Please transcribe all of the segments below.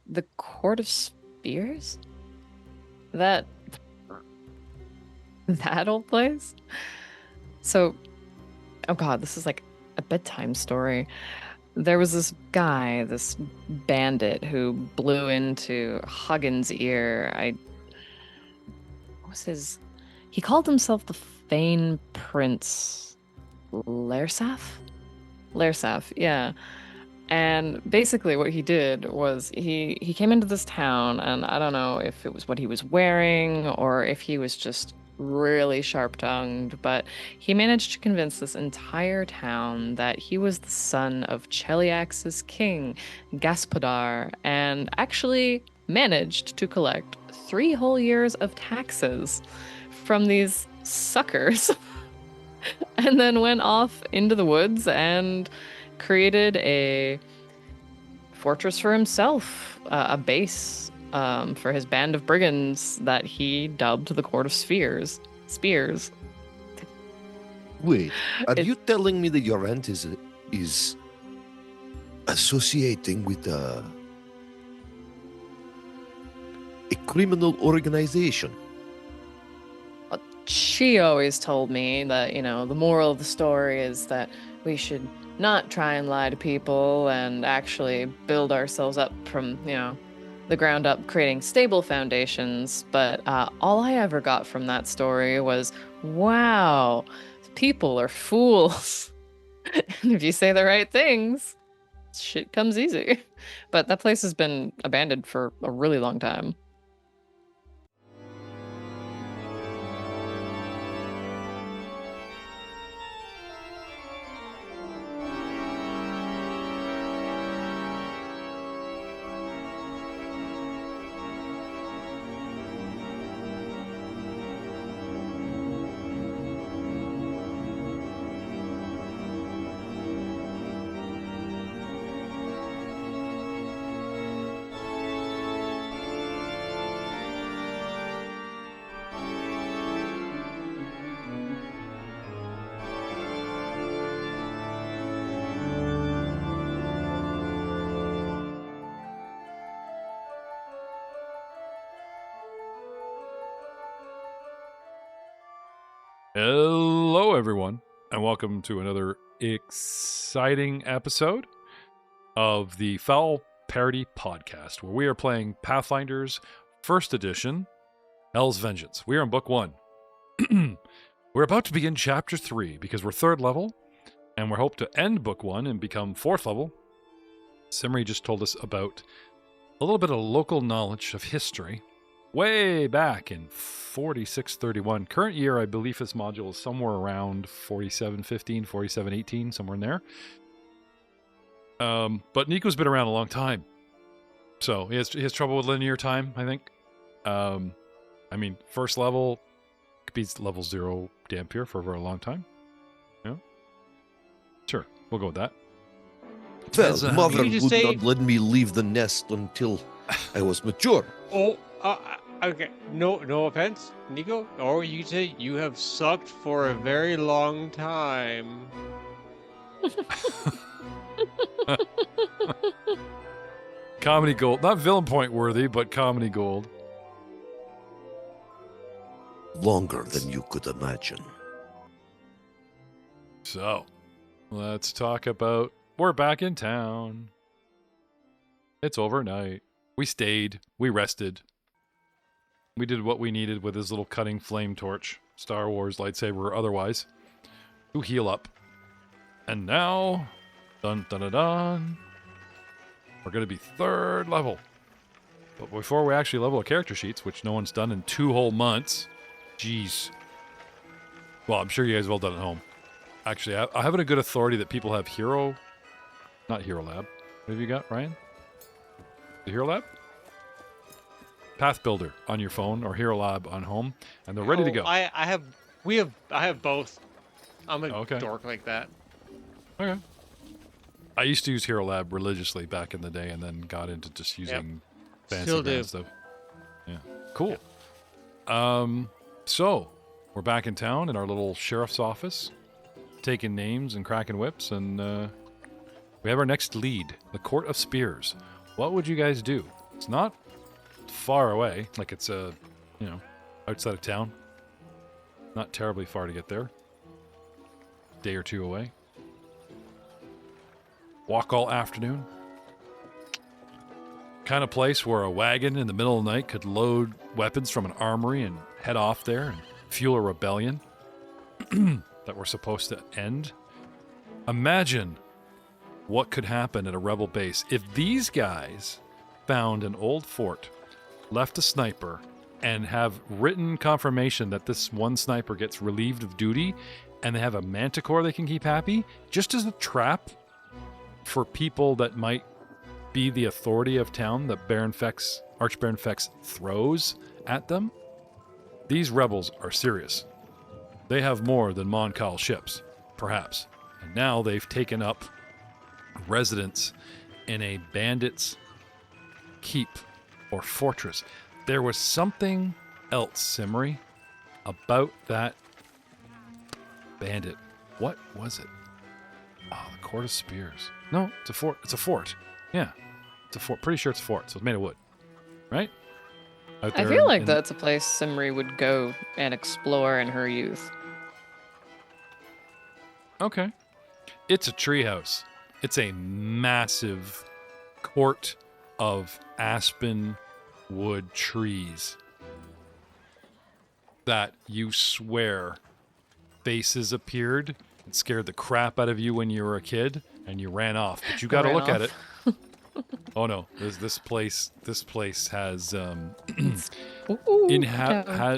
The Court of Spears? That old place? So, oh god, this is like a bedtime story. There was this guy, this bandit who blew into Huggins' ear. What was his? He called himself the Fane Prince Lersaf? Lersaf, yeah. And basically what he did was he came into this town, and I don't know if it was what he was wearing or if he was just really sharp-tongued, but he managed to convince this entire town that he was the son of Cheliax's king, Gaspodar, and actually managed to collect 3 whole years of taxes from these suckers. And then went off into the woods and created a fortress for himself, a base for his band of brigands that he dubbed the Court of Spears. Wait, are you telling me that your aunt is associating with a criminal organization? She always told me that, the moral of the story is that we should not try and lie to people and actually build ourselves up from, the ground up, creating stable foundations. But all I ever got from that story was, wow, people are fools. And if you say the right things, shit comes easy. But that place has been abandoned for a really long time. Hello, everyone, and welcome to another exciting episode of the Foul Parody Podcast, where we are playing Pathfinder's First Edition, Hell's Vengeance. We are in Book 1. We're about to begin Chapter 3 because we're 3rd level, and we hope to end Book 1 and become 4th level. Simri just told us about a little bit of local knowledge of history. Way back in 4631. Current year, I believe this module is somewhere around 4715, 4718, somewhere in there. But Nico's been around a long time. So he has trouble with linear time, I think. I mean, first level could be level 0 Dampier for a very long time. Yeah. Sure, we'll go with that. Well, mother would not let me leave the nest until I was mature. Okay, no offense, Nico. Or you say you have sucked for a very long time. Comedy gold. Not villain point worthy, but comedy gold. Longer than you could imagine. So, let's talk about... We're back in town. It's overnight. We stayed. We rested. We did what we needed with his little cutting flame torch, Star Wars lightsaber or otherwise, to heal up. And now, dun dun dun dun, we're going to be 3rd level. But before we actually level our character sheets, which no one's done in 2 whole months, jeez. Well, I'm sure you guys have all done at home. Actually, I have it a good authority that people have not Hero Lab. What have you got, Ryan? The Hero Lab? Path Builder on your phone or Hero Lab on home, and they're ready to go. I have both. I'm a dork like that. Okay. I used to use Hero Lab religiously back in the day, and then got into just using fancy brand stuff. Yeah, cool. Yep. So we're back in town in our little sheriff's office, taking names and cracking whips, and we have our next lead, the Court of Spears. What would you guys do? It's not far away. Like it's outside of town. Not terribly far to get there. Day or two away. Walk all afternoon. Kind of place where a wagon in the middle of the night could load weapons from an armory and head off there and fuel a rebellion that we're supposed to end. Imagine what could happen at a rebel base if these guys found an old fort, left a sniper, and have written confirmation that this one sniper gets relieved of duty, and they have a manticore they can keep happy, just as a trap for people that might be the authority of town that Archbaron Fex throws at them. These rebels are serious. They have more than Monkoto ships, perhaps. And now they've taken up residence in a bandit's keep or fortress. There was something else, Simri, about that bandit. What was it? Oh, the Court of Spears. No, it's a fort. It's a fort. Yeah, it's a fort. Pretty sure it's a fort, so it's made of wood. Right? Out I there feel like that's a place Simri would go and explore in her youth. Okay. It's a treehouse. It's a massive court of aspen wood trees that you swear faces appeared and scared the crap out of you when you were a kid and you ran off. But you got to look at it. Oh no, this place has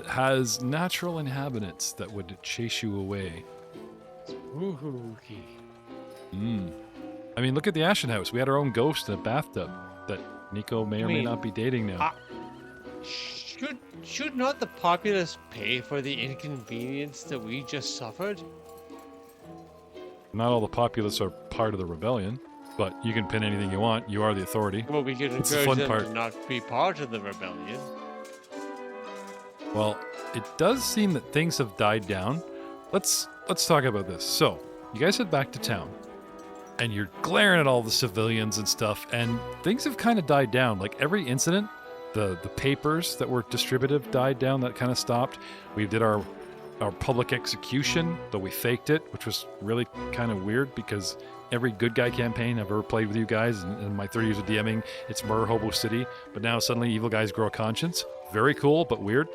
has natural inhabitants that would chase you away. Spooky. I mean, look at the Ashen House. We had our own ghost in a bathtub that Nico may or may not be dating now. Should not the populace pay for the inconvenience that we just suffered? Not all the populace are part of the rebellion, but you can pin anything you want. You are the authority. Well, we could It's the encourage fun them part. to not be part of the rebellion. Well, it does seem that things have died down. Let's talk about this. So, you guys head back to town, and you're glaring at all the civilians and stuff, and things have kind of died down. Like every incident, the papers that were distributed died down. That kind of stopped. We did our public execution, though we faked it, which was really kind of weird because every good guy campaign I've ever played with you guys in my 30 years of DMing, it's Murder Hobo City, but now suddenly evil guys grow a conscience. Very cool, but weird.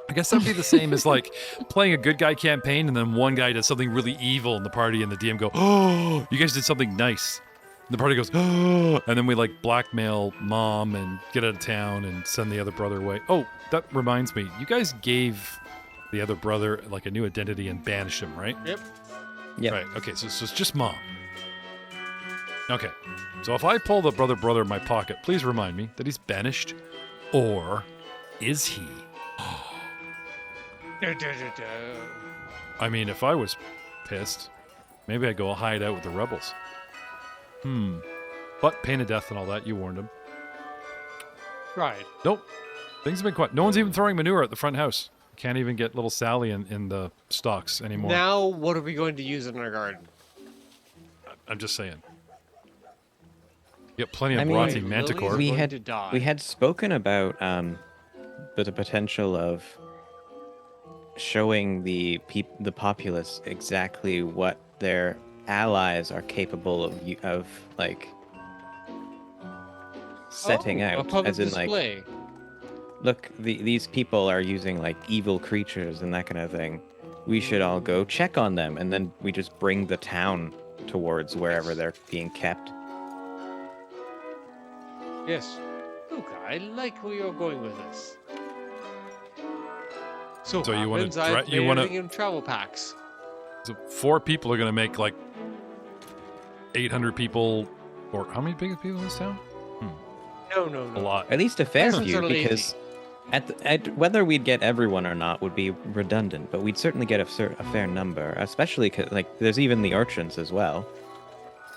I guess that'd be the same as like playing a good guy campaign and then one guy does something really evil in the party and the DM go, oh, you guys did something nice. And the party goes, oh, and then we like blackmail mom and get out of town and send the other brother away. Oh, that reminds me, you guys gave the other brother like a new identity and banished him, right? Yep. Yep. Right, okay, so it's just mom. Okay, so if I pull the brother in my pocket, please remind me that he's banished, or is he? I mean, if I was pissed, maybe I'd go hide out with the rebels. But pain of death and all that, you warned him. Right. Nope. Things have been quiet. No one's even throwing manure at the front house. Can't even get little Sally in the stalks anymore. Now, what are we going to use in our garden? I'm just saying. You got plenty of rotting manticore. we going to die. we had spoken about the potential of showing the populace exactly what their allies are capable of like setting a out, public as in display. like, look, these people are using like evil creatures and that kind of thing. We should all go check on them, and then we just bring the town towards wherever they're being kept. Yes. Look, I like where you're going with this. So you wanna happens I've you made wanna- everything in travel packs. So 4 people are going to make like 800 people, or how many big people in this town? No. A lot. At least a fair Peasants few, are lazy. because at whether we'd get everyone or not would be redundant, but we'd certainly get a fair number, especially 'cause, like, there's even the urchins as well.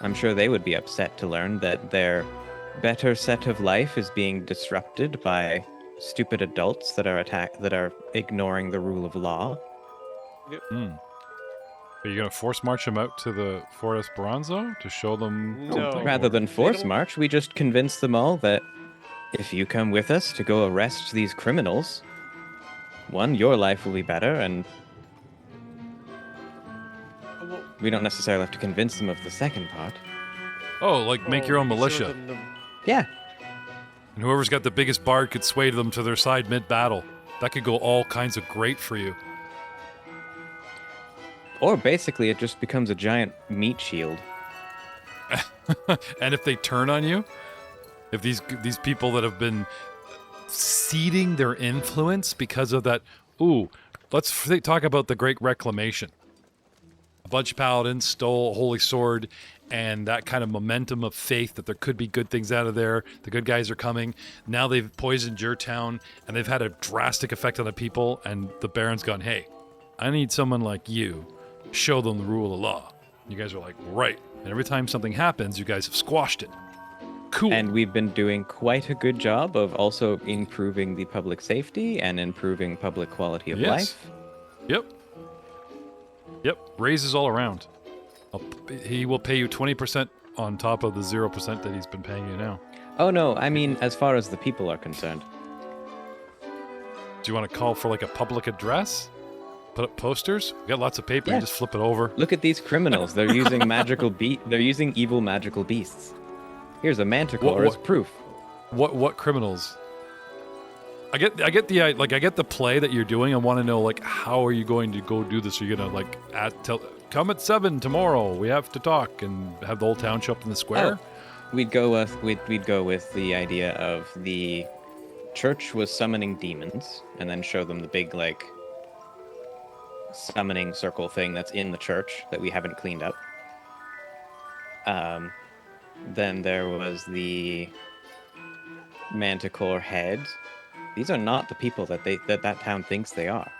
I'm sure they would be upset to learn that their better set of life is being disrupted by stupid adults that are ignoring the rule of law. Are you going to force march them out to the Fort Esperanza to show them No. something? Rather than They force don't- march, we just convince them all that if you come with us to go arrest these criminals, one, your life will be better, and we don't necessarily have to convince them of the second part. Oh, like make your own militia. Yeah. And whoever's got the biggest bard could sway them to their side mid-battle. That could go all kinds of great for you. Or basically, it just becomes a giant meat shield. And if they turn on you, if these people that have been ceding their influence because of that, let's talk about the Great Reclamation. A bunch of paladins stole a holy sword, and that kind of momentum of faith that there could be good things out of there. The good guys are coming. Now they've poisoned your town, and they've had a drastic effect on the people, and the Baron's gone, hey, I need someone like you. Show them the rule of law. You guys are like, right. And every time something happens, you guys have squashed it. Cool. And we've been doing quite a good job of also improving the public safety and improving public quality of life. Yep. Raises all around. He will pay you 20% on top of the 0% that he's been paying you now. Oh, no. I mean, as far as the people are concerned. Do you want to call for like a public address? Put up posters? We got lots of paper. Yeah. You just flip it over. Look at these criminals. They're using They're using evil magical beasts. Here's a manticore as proof. What criminals? I get the play that you're doing. I want to know, like, how are you going to go do this? Are you gonna like come at 7 tomorrow? We have to talk and have the whole town show up in the square. Oh, we'd go with the idea of the church was summoning demons, and then show them the big like summoning circle thing that's in the church that we haven't cleaned up. Then there was the manticore head. These are not the people that town thinks they are.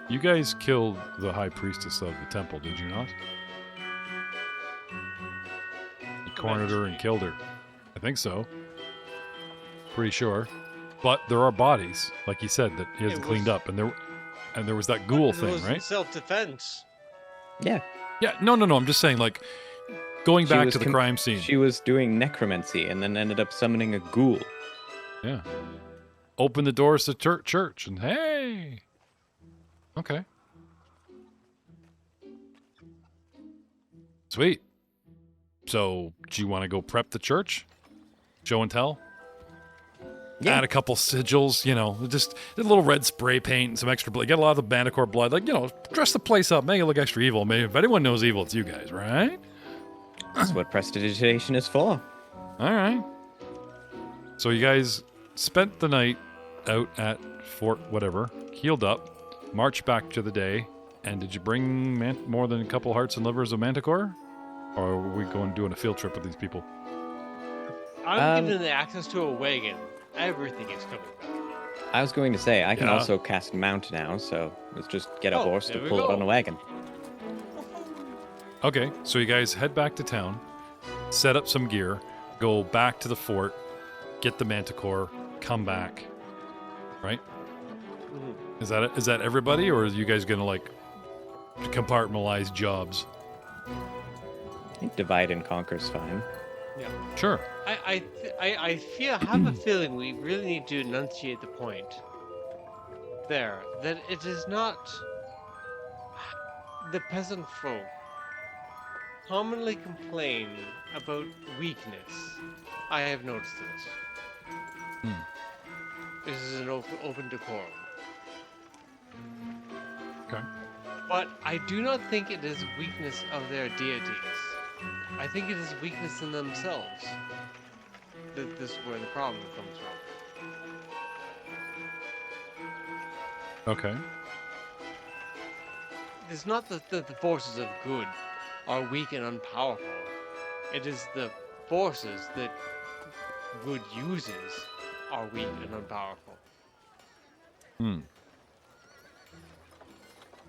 You guys killed the high priestess of the temple, did you not? You cornered her and killed her. I think so. Pretty sure. But there are bodies, like you said, that he hasn't cleaned up, and there was that ghoul thing, right? Self-defense. Yeah. Yeah. No. I'm just saying, like, going back to the crime scene. She was doing necromancy and then ended up summoning a ghoul. Yeah. Open the doors to church, and hey. Okay. Sweet. So, do you want to go prep the church? Show and tell? Yeah. Add a couple sigils, just a little red spray paint and some extra blood. Get a lot of the manticore blood. Like, dress the place up, make it look extra evil. Maybe if anyone knows evil, it's you guys, right? That's what prestidigitation is for. All right. So you guys spent the night out at Fort whatever, healed up, marched back to the day, and did you bring more than a couple hearts and livers of manticore? Or are we going doing a field trip with these people? I'm given the access to a wagon. Everything is coming back. I was going to say, I can also cast Mount now, so let's just get a horse to pull it on a wagon. Okay, so you guys head back to town, set up some gear, go back to the fort, get the manticore, come back, right? Mm-hmm. Is that everybody, or are you guys gonna like compartmentalize jobs? I think divide and conquer's fine. Yeah. Sure. I have a feeling we really need to enunciate the point there that it is not the peasant folk commonly complain about weakness. I have noticed this. This is an open decorum. Okay. But I do not think it is weakness of their deities. I think it is weakness in themselves. This is where the problem comes from. Okay. It's not that the forces of good are weak and unpowerful. It is the forces that good uses are weak and unpowerful.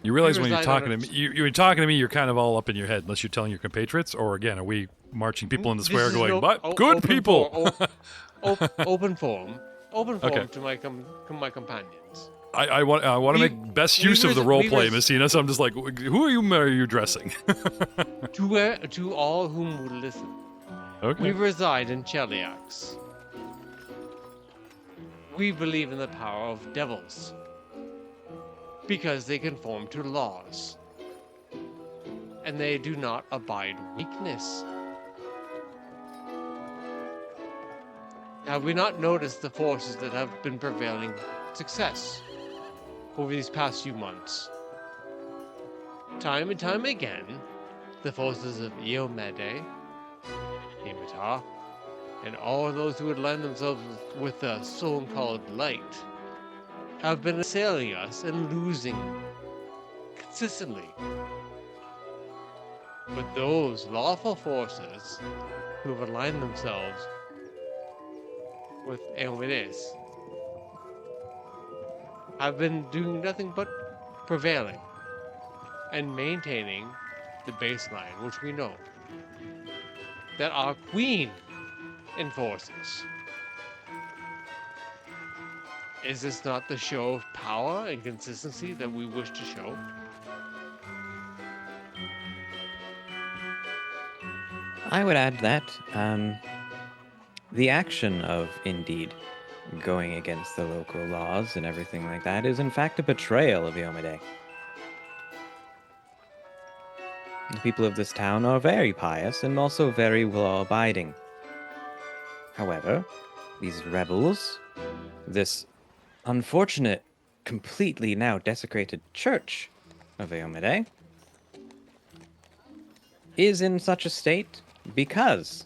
You realize when you're talking to me, you're talking to me, you're kind of all up in your head, unless you're telling your compatriots, or again, are we marching people in the square going, but good people? Open forum to my companions. I want to make best use of the role play, Messina, so I'm just like, who are you addressing? To all whom would listen. Okay. We reside in Cheliax. We believe in the power of devils because they conform to laws and they do not abide weakness. Have we not noticed the forces that have been prevailing success over these past few months? Time and time again, the forces of Iomede, Imita, and all those who would lend themselves with a so-called light have been assailing us and losing consistently. But those lawful forces who have aligned themselves with Eomedes have been doing nothing but prevailing and maintaining the baseline, which we know that our queen enforces. Is this not the show of power and consistency that we wish to show? I would add that the action of indeed going against the local laws and everything like that is in fact a betrayal of Iomede. The people of this town are very pious and also very law-abiding. However, these rebels, this unfortunate, completely now desecrated church of Iomede, is in such a state because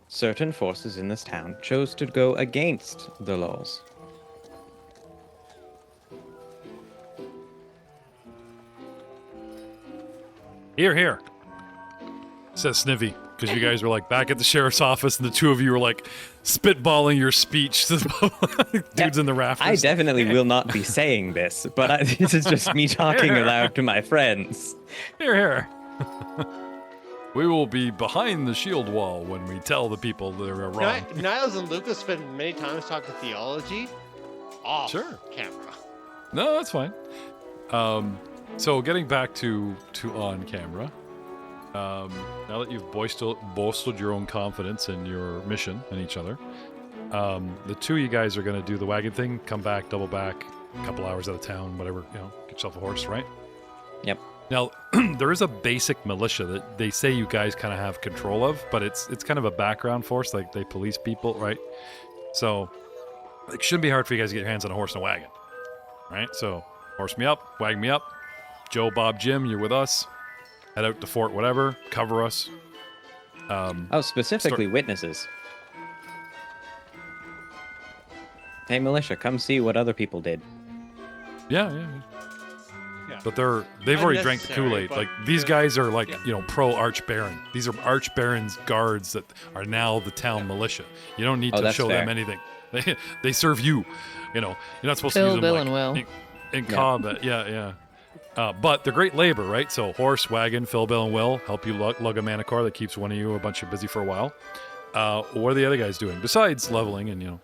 certain forces in this town chose to go against the laws. Here, here, says Snivy, because you guys were like back at the sheriff's office, and the two of you were like spitballing your speech to the dudes in the rafters. I definitely will not be saying this, but this is just me talking aloud to my friends. Here, here. We will be behind the shield wall when we tell the people they're wrong. Niles and Lucas spend many times talking theology off camera. No, that's fine. So getting back to on camera, now that you've bolstered your own confidence in your mission and each other, the two of you guys are going to do the wagon thing, come back, double back, a couple hours out of town, whatever, get yourself a horse, right? Yep. Now, there is a basic militia that they say you guys kind of have control of, but it's kind of a background force, like they police people, right? So it shouldn't be hard for you guys to get your hands on a horse and a wagon, right? So horse me up, wag me up. Joe, Bob, Jim, you're with us. Head out to Fort whatever, cover us. Specifically witnesses. Hey, militia, come see what other people did. Yeah. But they've already drank the Kool-Aid. Like, these guys are like, pro Archbaron. These are Archbaron's guards that are now the town militia. You don't need to show them anything. They serve you. You're not supposed to use them Bill, and Will. in combat. Yeah. But they're great labor, right? So horse, wagon, Phil, Bill, and Will help you lug a manicore that keeps one of you a bunch of busy for a while. What are the other guys doing besides leveling and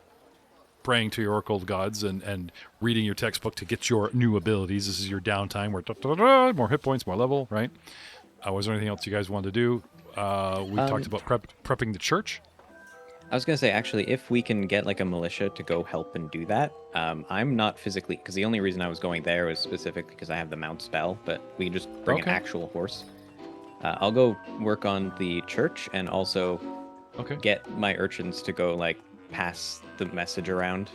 praying to your oracle gods and reading your textbook to get your new abilities? This is your downtime where more hit points, more level, right? Was there anything else you guys wanted to do? We talked about prepping the church. I was going to say, actually, if we can get like a militia to go help and do that, I'm not physically, because the only reason I was going there was specifically because I have the mount spell, but we can just bring an actual horse. I'll go work on the church and also get my urchins to go like pass the message around.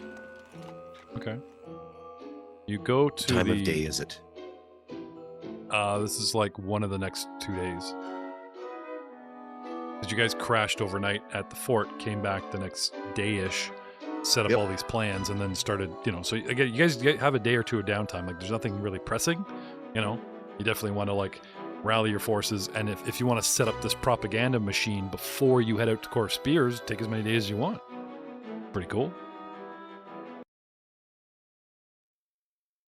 Okay. You go to time of day is it? This is like one of the next 2 days. Because you guys crashed overnight at the fort, came back the next day-ish, set up all these plans, and then started, so again, you guys have a day or two of downtime. Like, there's nothing really pressing, you definitely want to, like, rally your forces, and if you want to set up this propaganda machine before you head out to Core Spears, take as many days as you want. Pretty cool.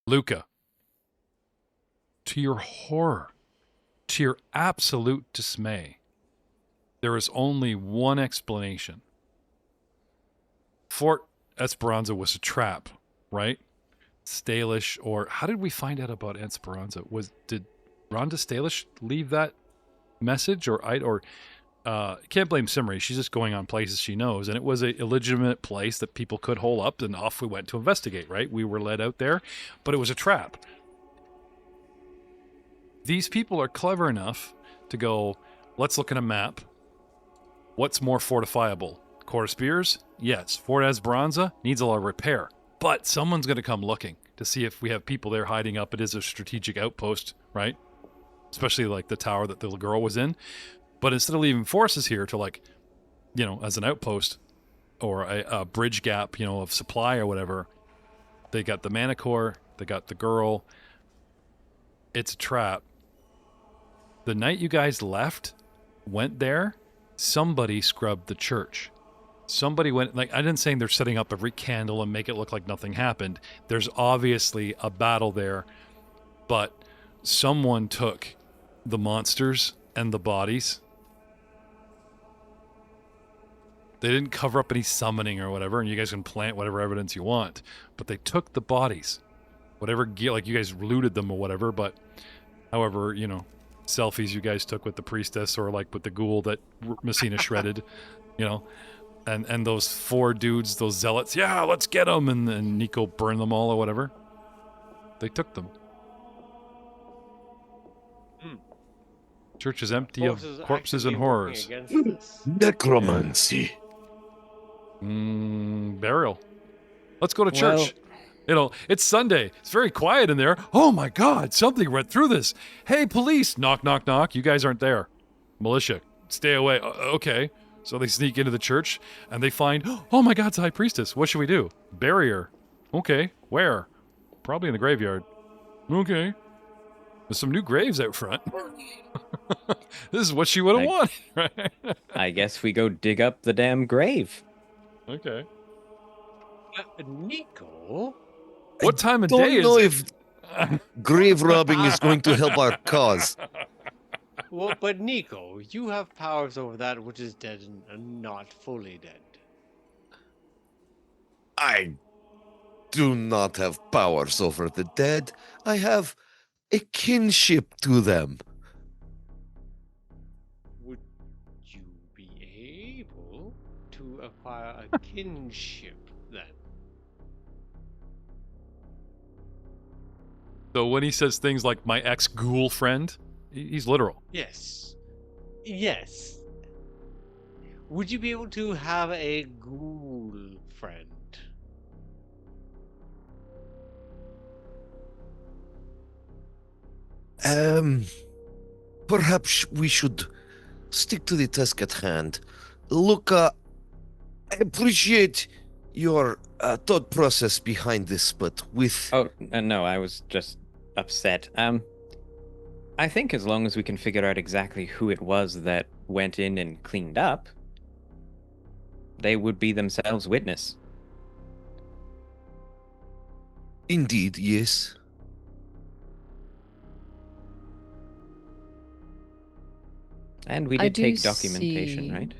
Luca, to your horror, to your absolute dismay, there is only one explanation. Fort Esperanza was a trap, right? Stalish, or how did we find out about Esperanza? Did Rhonda Stalish leave that message, or can't blame Simri. She's just going on places she knows, and it was a illegitimate place that people could hole up, and off we went to investigate, right? We were led out there, but it was a trap. These people are clever enough to go, let's look at a map. What's more fortifiable? Court of Spears? Yes. Fort Esperanza needs a lot of repair, but someone's going to come looking to see if we have people there hiding up. It is a strategic outpost, right? Especially like the tower that the little girl was in. But instead of leaving forces here to like, you know, as an outpost or a bridge gap, you know, of supply or whatever, they got the Manicore, they got the girl. It's a trap. The night you guys went there, somebody scrubbed the church. Somebody went, like, I didn't say they're setting up every candle and make it look like nothing happened. There's obviously a battle there, but someone took the monsters and the bodies. They didn't cover up any summoning or whatever, and you guys can plant whatever evidence you want, but they took the bodies. Whatever gear, like you guys looted them or whatever, but however, you know, selfies you guys took with the priestess or like with the ghoul that Messina shredded, you know, and those 4 dudes, those zealots, yeah, let's get them, and then Nico burned them all or whatever. They took them. Church is empty of corpses and horrors. Necromancy. Burial. Let's go to church. You know, it's Sunday. It's very quiet in there. Oh my God, something went through this. Hey, police. Knock, knock, knock. You guys aren't there. Militia, stay away. Okay. So they sneak into the church and they find, oh my God, it's the high priestess. What should we do? Bury her. Okay. Where? Probably in the graveyard. Okay. There's some new graves out front. This is what she would have wanted, right? I guess we go dig up the damn grave. Okay. Nico? What time of day is it? Don't know if grave robbing is going to help our cause. Well, but Nico, you have powers over that which is dead and not fully dead. I do not have powers over the dead. I have a kinship to them. Would you be able to acquire a kinship then? So when he says things like my ex-ghoul friend, he's literal. Yes. Yes. Would you be able to have a ghoul friend? Perhaps we should stick to the task at hand. Look, I appreciate your thought process behind this, but with... Oh, no, I was just upset. I think as long as we can figure out exactly who it was that went in and cleaned up, they would be themselves witness. Indeed, yes. And we did take documentation, right?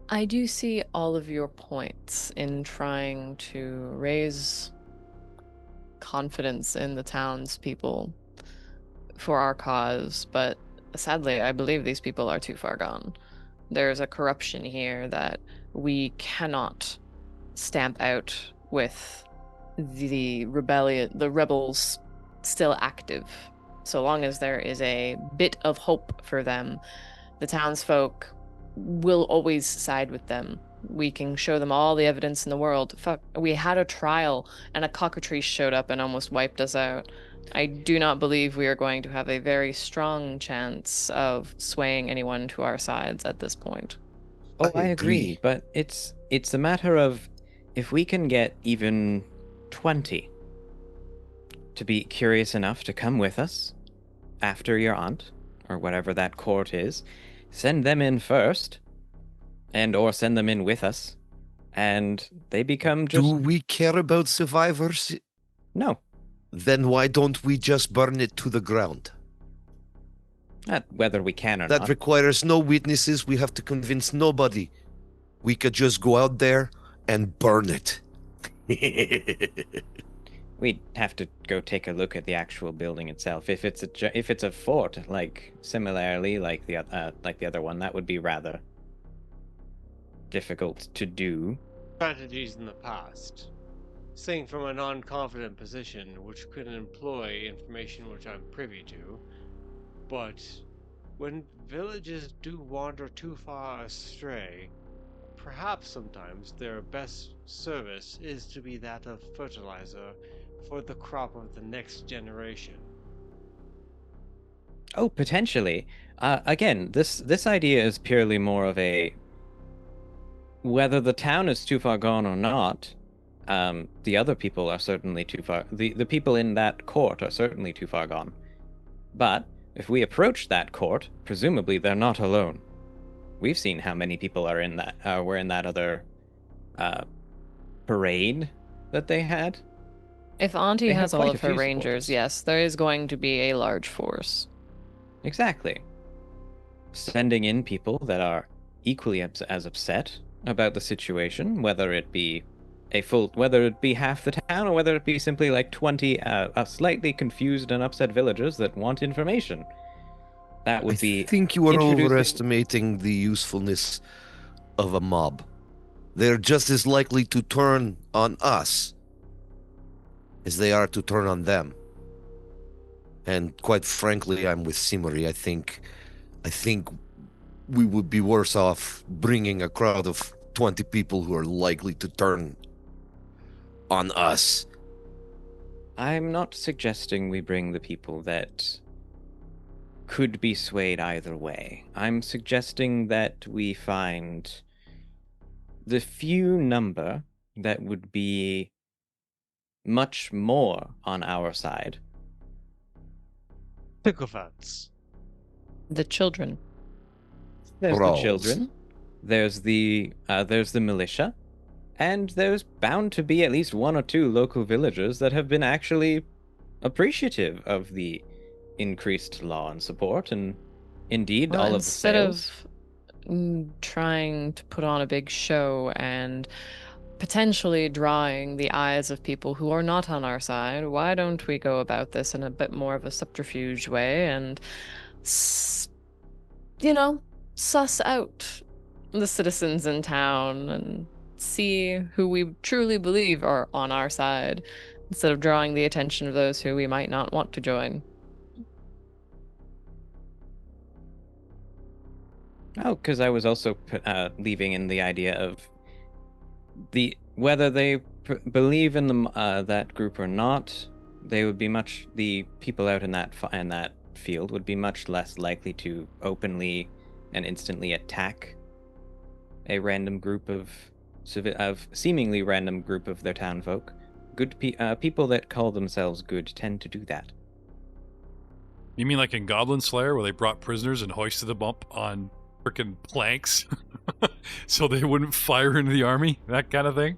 I do see all of your points in trying to raise confidence in the townspeople for our cause, but sadly, I believe these people are too far gone. There's a corruption here that we cannot stamp out with the rebels still active. So long as there is a bit of hope for them, the townsfolk will always side with them. We can show them all the evidence in the world. Fuck, we had a trial and a cockatrice showed up and almost wiped us out. I do not believe we are going to have a very strong chance of swaying anyone to our sides at this point. Oh, I agree, but it's a matter of if we can get even 20 to be curious enough to come with us after your aunt, or whatever that court is, send them in first, or send them in with us, and they become just... Do we care about survivors? No. Then why don't we just burn it to the ground? Not whether we can or not. not. That requires no witnesses. We have to convince nobody. We could just go out there and burn it. We'd have to go take a look at the actual building itself. If it's a fort, like similarly like the other one, that would be rather difficult to do. Strategies in the past. Saying from a non-confident position, which could employ information which I'm privy to, but when villages do wander too far astray, perhaps sometimes their best service is to be that of fertilizer for the crop of the next generation. Oh, potentially. Again, this idea is purely more of a whether the town is too far gone or not. The other people are certainly too far. The people in that court are certainly too far gone. But if we approach that court, presumably they're not alone. We've seen how many people are in that were in that other parade that they had. If Auntie They has have all quite of a her few rangers, supporters. yes, there is going to be a large force. Exactly. Sending in people that are equally as upset about the situation, whether it be half the town or whether it be simply like 20 slightly confused and upset villagers that want information. That would I be think you are introducing- overestimating the usefulness of a mob. They're just as likely to turn on us as they are to turn on them. And quite frankly, I'm with Simori. I think we would be worse off bringing a crowd of 20 people who are likely to turn on us. I'm not suggesting we bring the people that could be swayed either way. I'm suggesting that we find the few number that would be much more on our side. Sycophants. The children. There's Brawls. the children, there's the militia, and there's bound to be at least one or two local villagers that have been actually appreciative of the increased law and support, and indeed Well, all of the sales. Trying to put on a big show and potentially drawing the eyes of people who are not on our side, why don't we go about this in a bit more of a subterfuge way and, suss out the citizens in town and see who we truly believe are on our side, instead of drawing the attention of those who we might not want to join. Oh, because I was also leaving in the idea of whether they believe in that group or not, they would be the people out in that field would be much less likely to openly and instantly attack a random group of seemingly random group of their town folk. Good people that call themselves good tend to do that. You mean like in Goblin Slayer, where they brought prisoners and hoisted them up on freaking planks so they wouldn't fire into the army? That kind of thing?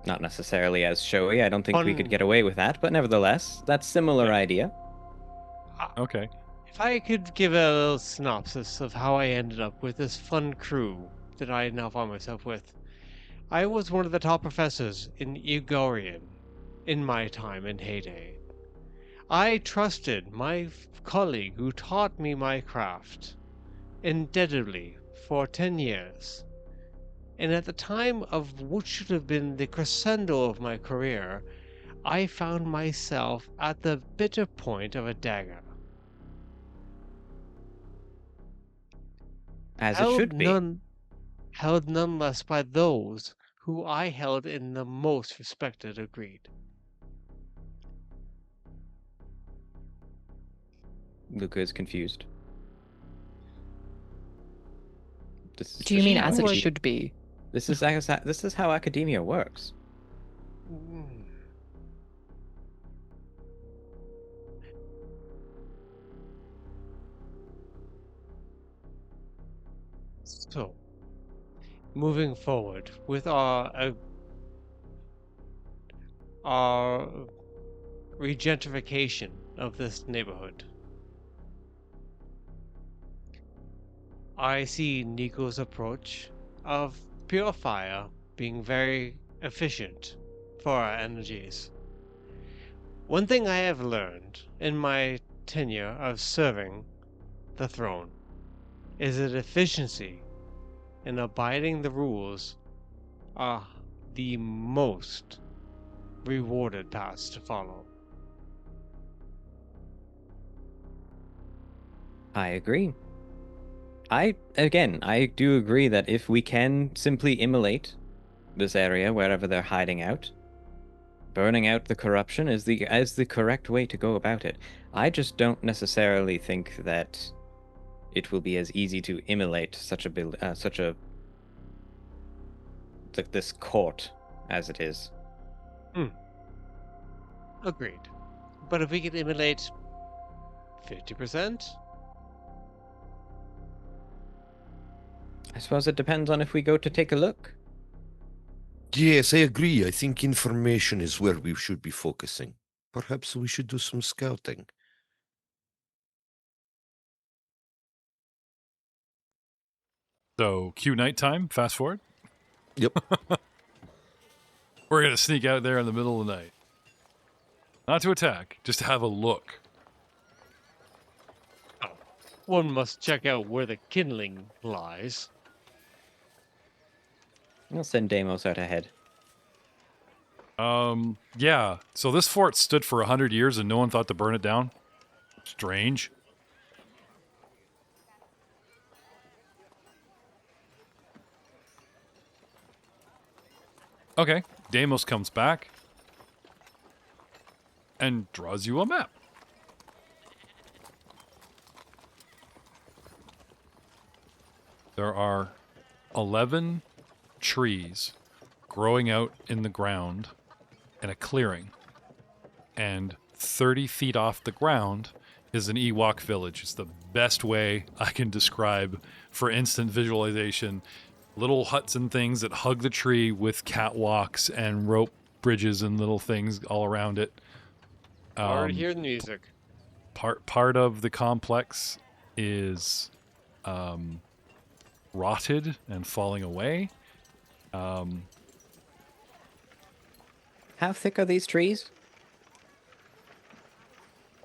Not necessarily as showy. I don't think we could get away with that, but nevertheless, that's similar idea. Okay. If I could give a little synopsis of how I ended up with this fun crew that I now find myself with. I was one of the top professors in Igorian in my time in heyday. I trusted my colleague who taught me my craft indebtedly for 10 years. And at the time of what should have been the crescendo of my career, I found myself at the bitter point of a dagger. As it should be. Held none less by those who I held in the most respected agreed. Luca is confused. Do you mean as it Like- should be? This is how academia works. So, moving forward with our regentrification of this neighborhood, I see Nico's approach of pure fire being very efficient for our energies. One thing I have learned in my tenure of serving the throne is that efficiency and abiding the rules are the most rewarded paths to follow. I agree. I do agree that if we can simply immolate this area wherever they're hiding out, burning out the corruption is the correct way to go about it. I just don't necessarily think that it will be as easy to immolate this court as it is. Agreed. But if we could immolate 50%? I suppose it depends on if we go to take a look. Yes, I agree. I think information is where we should be focusing. Perhaps we should do some scouting. So, cue nighttime, fast forward. Yep. We're going to sneak out there in the middle of the night. Not to attack, just to have a look. One must check out where the kindling lies. I'll send Deimos out ahead. Yeah. So this fort stood for 100 years and no one thought to burn it down? Strange. Okay. Deimos comes back and draws you a map. There are 11 trees growing out in the ground in a clearing. And 30 feet off the ground is an Ewok village. It's the best way I can describe for instant visualization. Little huts and things that hug the tree with catwalks and rope bridges and little things all around it. Already hear the music. Part of the complex is rotted and falling away. How thick are these trees?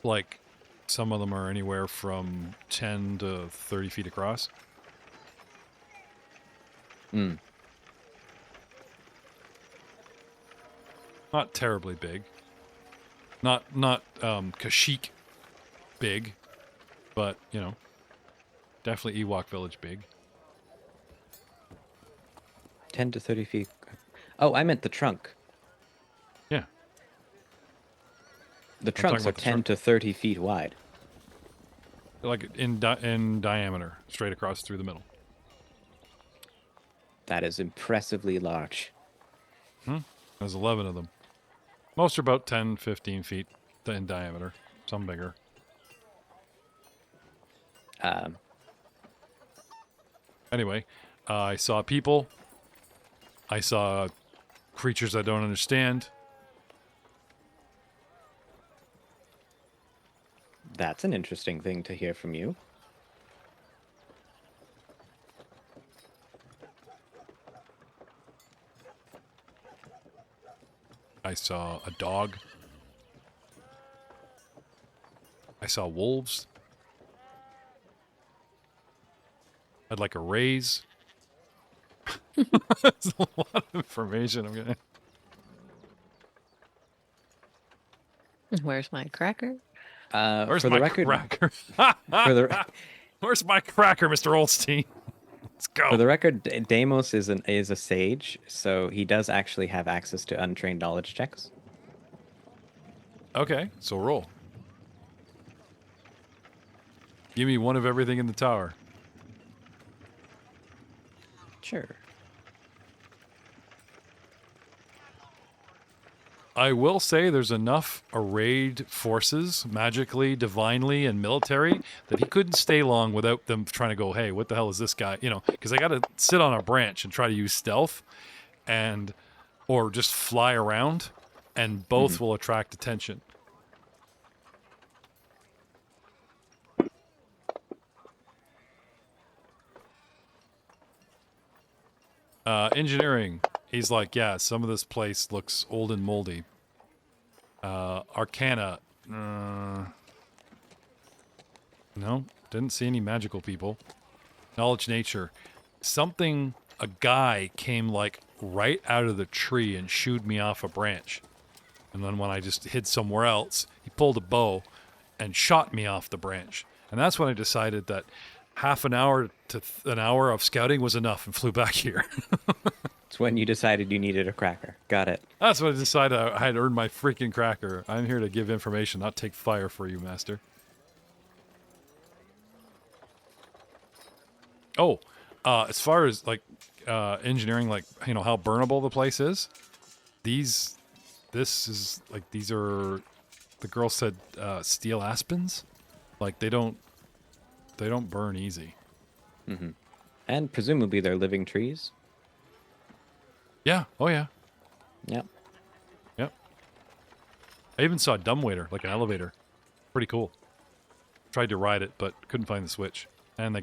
Like, some of them are anywhere from 10 to 30 feet across. Not terribly big. Not Kashyyyk big, but, you know, definitely Ewok village big. 10 to 30 feet. Oh, I meant the trunk. Yeah. The trunks are 10 to 30 feet wide. Like in diameter, straight across through the middle. That is impressively large. There's 11 of them. Most are about 10, 15 feet in diameter. Some bigger. Anyway, I saw people. I saw creatures I don't understand. That's an interesting thing to hear from you. I saw a dog. I saw wolves. I'd like a raise. That's a lot of information I'm getting. Where's my cracker? Where's For my the record, cracker? Where's my cracker, Mr. Olstein? Let's go. For the record, Deimos is a sage, so he does actually have access to untrained knowledge checks. Okay, so roll. Give me one of everything in the tower. Sure. I will say there's enough arrayed forces, magically, divinely, and military, that he couldn't stay long without them trying to go, hey, what the hell is this guy? You know, because I got to sit on a branch and try to use stealth, or just fly around, and both will attract attention. Engineering. He's like, yeah, some of this place looks old and moldy. Arcana. No, didn't see any magical people. Knowledge nature. Something, a guy came like right out of the tree and shooed me off a branch. And then when I just hid somewhere else, he pulled a bow and shot me off the branch. And that's when I decided that half an hour to an hour of scouting was enough and flew back here. It's when you decided you needed a cracker. Got it. That's when I decided I had earned my freaking cracker. I'm here to give information, not take fire for you, master. Oh, as far as like engineering, like, you know, how burnable the place is, this is like, these are, the girl said steel aspens, like they don't burn easy. Mm-hmm. And presumably they're living trees. Yeah. Oh yeah. Yep. Yep. I even saw a dumbwaiter, like an elevator. Pretty cool. Tried to ride it, but couldn't find the switch, and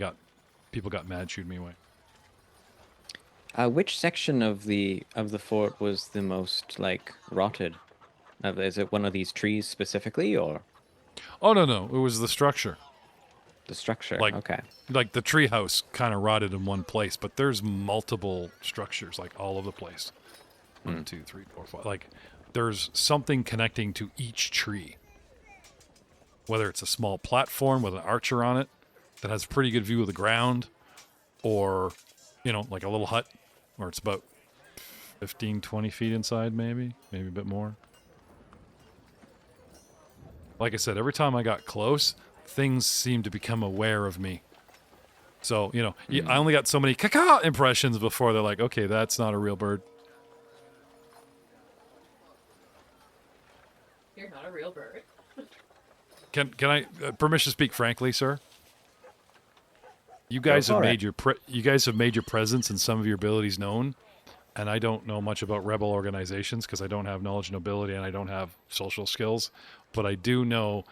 people got mad, shooting me away. Which section of the fort was the most like rotted? Is it one of these trees specifically, or Oh no, it was the structure. the structure? Like- Okay. Like the treehouse kind of rotted in one place, but there's multiple structures like all over the place. 1, 2, 3, 4, 5. Like there's something connecting to each tree. Whether it's a small platform with an archer on it that has a pretty good view of the ground, or, you know, like a little hut where it's about 15, 20 feet inside, maybe a bit more. Like I said, every time I got close, things seemed to become aware of me. So, you know, I only got so many caca impressions before they're like, okay, that's not a real bird. You're not a real bird. Can I permission to speak frankly, sir? You guys for have it. made you guys have made your presence and some of your abilities known, and I don't know much about rebel organizations because I don't have knowledge and ability and I don't have social skills, but I do know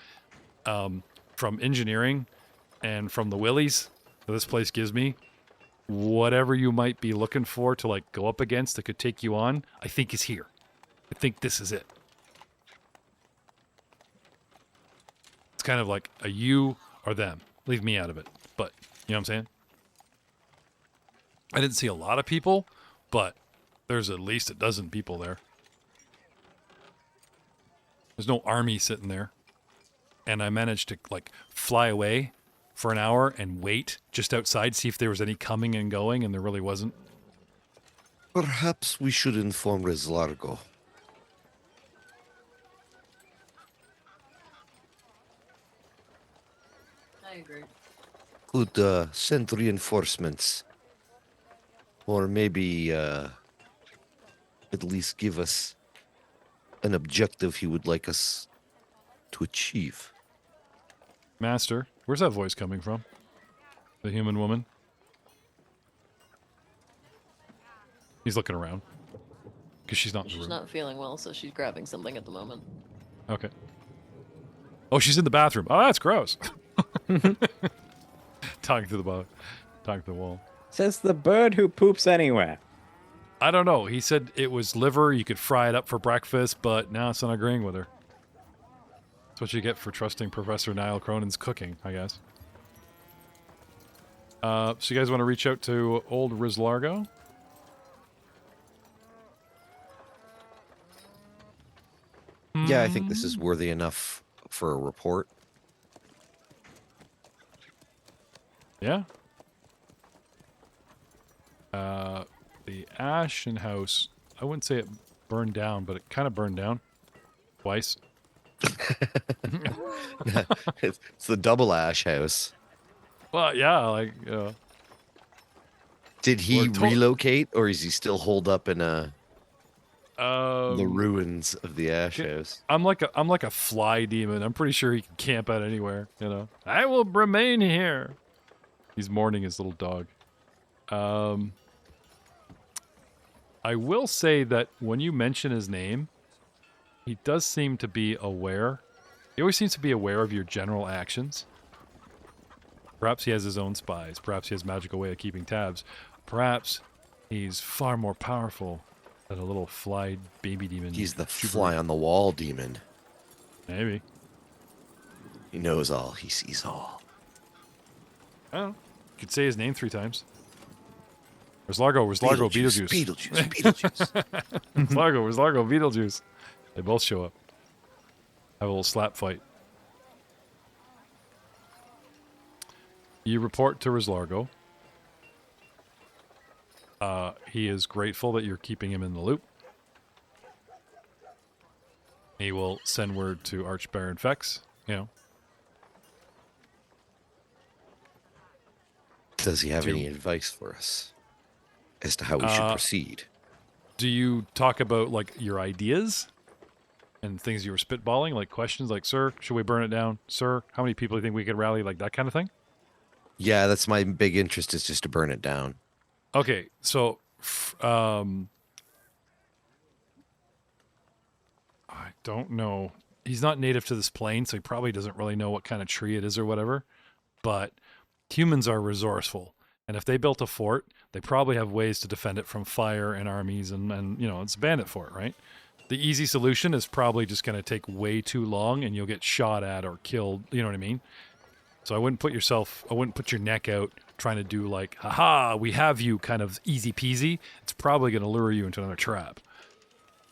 from engineering and from the willies that this place gives me, whatever you might be looking for to like go up against that could take you on, I think is here. I think this is it. It's kind of like a you or them. Leave me out of it. But, you know what I'm saying? I didn't see a lot of people, but there's at least a dozen people there. There's no army sitting there. And I managed to, like, fly away for an hour and wait just outside, see if there was any coming and going, and there really wasn't. Perhaps we should inform Reslargo. I agree. Could send reinforcements. Or maybe at least give us an objective he would like us to achieve. Master, where's that voice coming from? The human woman? He's looking around. Because she's not in the She's room. not feeling well, so she's grabbing something at the moment. Okay. Oh, she's in the bathroom. Oh, that's gross. Talking to the wall. Says the bird who poops anywhere. I don't know. He said it was liver. You could fry it up for breakfast, but now it's not agreeing with her. That's what you get for trusting Professor Niall Cronin's cooking, I guess. So you guys want to reach out to old Rizlargo? Yeah, I think this is worthy enough for a report. Yeah. The Ashen House, I wouldn't say it burned down, but it kind of burned down twice. It's the double ash house. Well, yeah, like, Did he We're to- relocate, or is he still holed up in the um, ruins of the ash house? I'm like a fly demon. I'm pretty sure he can camp out anywhere, you know. I will remain here. He's mourning his little dog. I will say that when you mention his name, he does seem to be aware. He always seems to be aware of your general actions. Perhaps he has his own spies. Perhaps he has a magical way of keeping tabs. Perhaps he's far more powerful That a little fly baby demon. He's the Jubilee. fly on the wall demon. Maybe. He knows all. He sees all. I don't know. You could say his name 3 times. Where's Largo? Where's Largo? Beetlejuice. Beetlejuice. Beetlejuice. Where's Largo? Where's Largo? Beetlejuice. They both show up. Have a little slap fight. You report to Rizlargo. He is grateful that you're keeping him in the loop. He will send word to Archbaron Fex, you know. Does he have any advice for us as to how we should proceed? Do you talk about, like, your ideas and things you were spitballing? Like, questions like, sir, should we burn it down? Sir, how many people do you think we could rally? Like, that kind of thing? Yeah, that's my big interest, is just to burn it down. Okay, so... I don't know. He's not native to this plane, so he probably doesn't really know what kind of tree it is or whatever. But humans are resourceful. And if they built a fort, they probably have ways to defend it from fire and armies. And you know, it's a bandit fort, right? The easy solution is probably just going to take way too long and you'll get shot at or killed. You know what I mean? So I wouldn't put your neck out trying to do like, haha, we have you kind of easy peasy. It's probably going to lure you into another trap.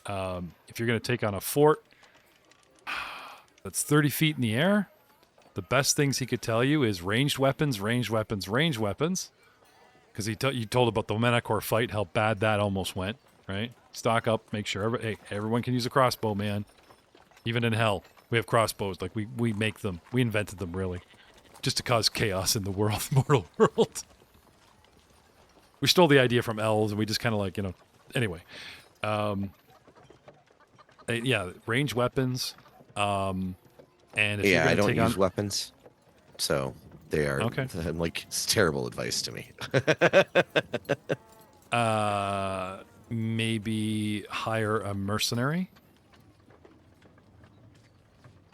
If you're going to take on a fort that's 30 feet in the air, the best things he could tell you is ranged weapons, ranged weapons, ranged weapons. Because you told about the Menacor fight, how bad that almost went, right? Stock up, make sure, everyone can use a crossbow, man. Even in hell, we have crossbows. Like, we make them. We invented them, really. Just to cause chaos in the mortal world. We stole the idea from elves, and we just kind of like, you know... Anyway. Yeah, range weapons. And if you're I gonna don't take use weapons. So, they are... Okay. Like, it's terrible advice to me. Maybe hire a mercenary.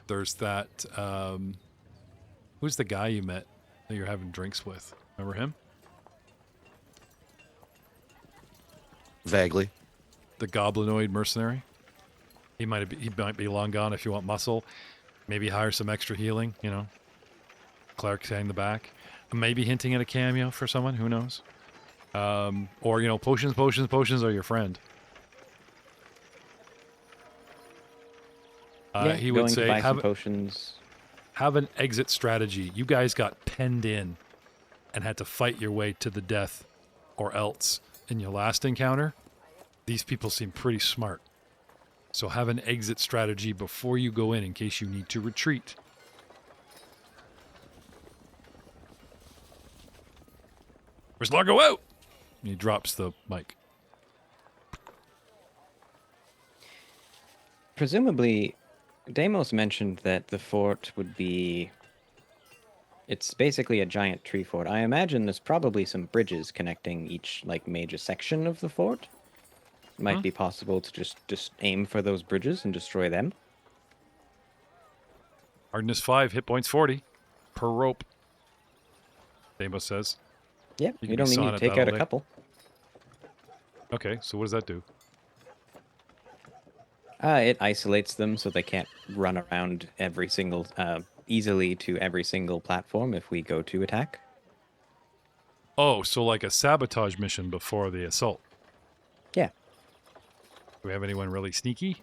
There's that... who's the guy you met that you're having drinks with? Remember him? Vaguely. The goblinoid mercenary. He might be long gone if you want muscle. Maybe hire some extra healing, you know. Clark saying the back. Maybe hinting at a cameo for someone, who knows? Or, you know, potions are your friend. He would say, buy some potions. Have an exit strategy. You guys got penned in and had to fight your way to the death, or else in your last encounter, these people seem pretty smart. So have an exit strategy before you go in case you need to retreat. Where's Largo out? And he drops the mic. Presumably, Deimos mentioned that the fort would be... It's basically a giant tree fort. I imagine there's probably some bridges connecting each, like, major section of the fort. It might be possible to just aim for those bridges and destroy them. Hardness 5, hit points 40 per rope. Deimos says. Yeah, You you'd can be only need sawing to at take that out all a day. couple. Okay, so what does that do? It isolates them so they can't run around every single easily to every single platform if we go to attack. Oh, so like a sabotage mission before the assault. Yeah. Do we have anyone really sneaky?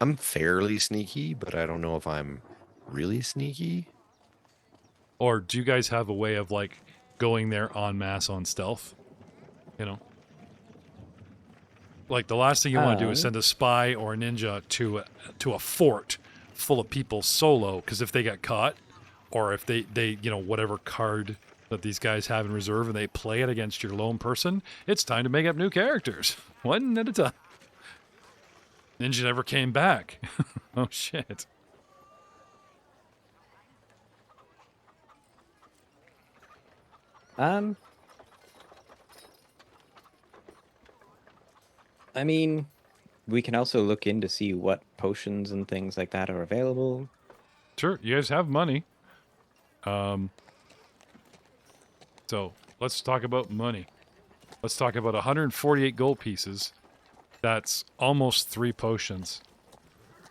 I'm fairly sneaky, but I don't know if I'm really sneaky. Or do you guys have a way of like going there en masse on stealth? You know? Like the last thing you want to do is send a spy or a ninja to a fort full of people solo, because if they get caught, or if they you know, whatever card that these guys have in reserve and they play it against your lone person, it's time to make up new characters. One at a time. Ninja never came back. Oh shit. I mean, we can also look in to see what potions and things like that are available. Sure, you guys have money. So let's talk about money. Let's talk about 148 gold pieces. That's almost 3 potions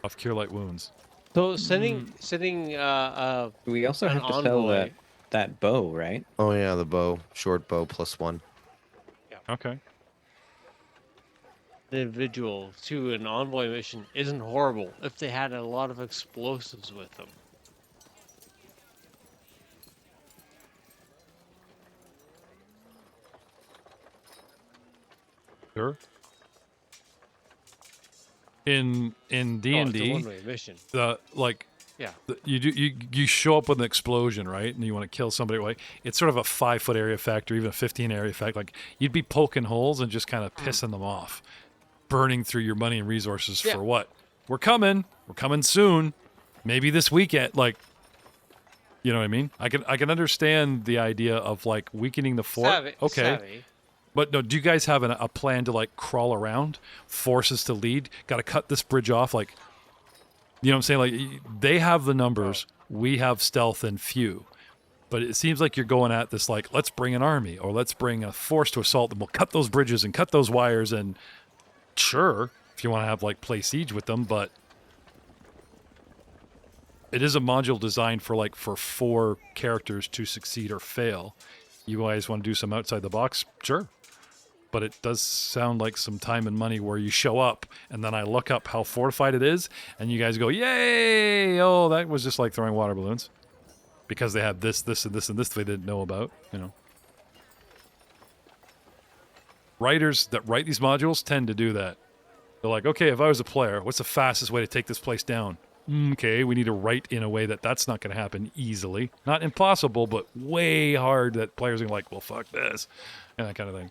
of Cure Light Wounds. So sending We also an have to sell envoy. that bow, right? Oh yeah, the bow, short bow +1. Okay. An individual to an envoy mission isn't horrible if they had a lot of explosives with them. Sure. In Oh, it's a D&D, one-way mission. Yeah. You show up with an explosion, right? And you want to kill somebody. Like, it's sort of a 5-foot area effect or even a 15 area effect. Like, you'd be poking holes and just kind of pissing them off, burning through your money and resources for what? We're coming soon, maybe this weekend. Like, you know what I mean? I can understand the idea of like weakening the fort. Savvy. But no, do you guys have a plan to like crawl around, force us to lead? Got to cut this bridge off, like. You know what I'm saying? Like, they have the numbers. We have stealth and few. But it seems like you're going at this like, let's bring an army or let's bring a force to assault them. We'll cut those bridges and cut those wires. And sure, if you want to have like play siege with them, but it is a module designed for 4 characters to succeed or fail. You guys want to do some outside the box? Sure. But it does sound like some time and money where you show up and then I look up how fortified it is and you guys go, yay! Oh, that was just like throwing water balloons. Because they have this, and this they didn't know about, you know. Writers that write these modules tend to do that. They're like, okay, if I was a player, what's the fastest way to take this place down? Okay, we need to write in a way that's not going to happen easily. Not impossible, but way hard that players are like, well, fuck this, and that kind of thing.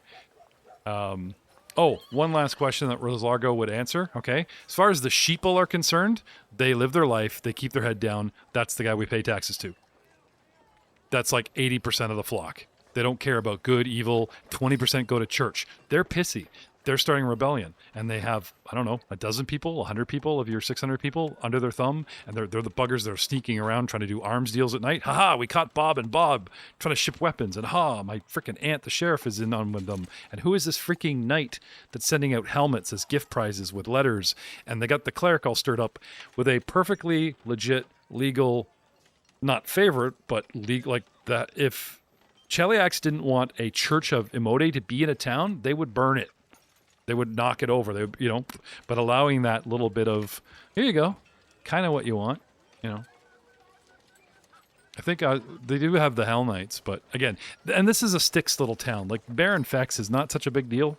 One last question that Rosalargo would answer. Okay. As far as the sheeple are concerned, they live their life. They keep their head down. That's the guy we pay taxes to. That's like 80% of the flock. They don't care about good, evil. 20% go to church. They're pissy. They're starting a rebellion. And they have, I don't know, 12 people, 100 people of your 600 people under their thumb. And they're the buggers that are sneaking around trying to do arms deals at night. Haha, we caught Bob and Bob trying to ship weapons. And my freaking aunt, the sheriff, is in on with them. And who is this freaking knight that's sending out helmets as gift prizes with letters? And they got the cleric all stirred up with a perfectly legit, legal, not favorite, but legal, like that. If Cheliax didn't want a church of Emode to be in a town, they would burn it. They would knock it over. They, but allowing that little bit of, here you go, kind of what you want, I think they do have the Hell Knights, but again, and this is a Styx little town. Like, Baron Fex is not such a big deal.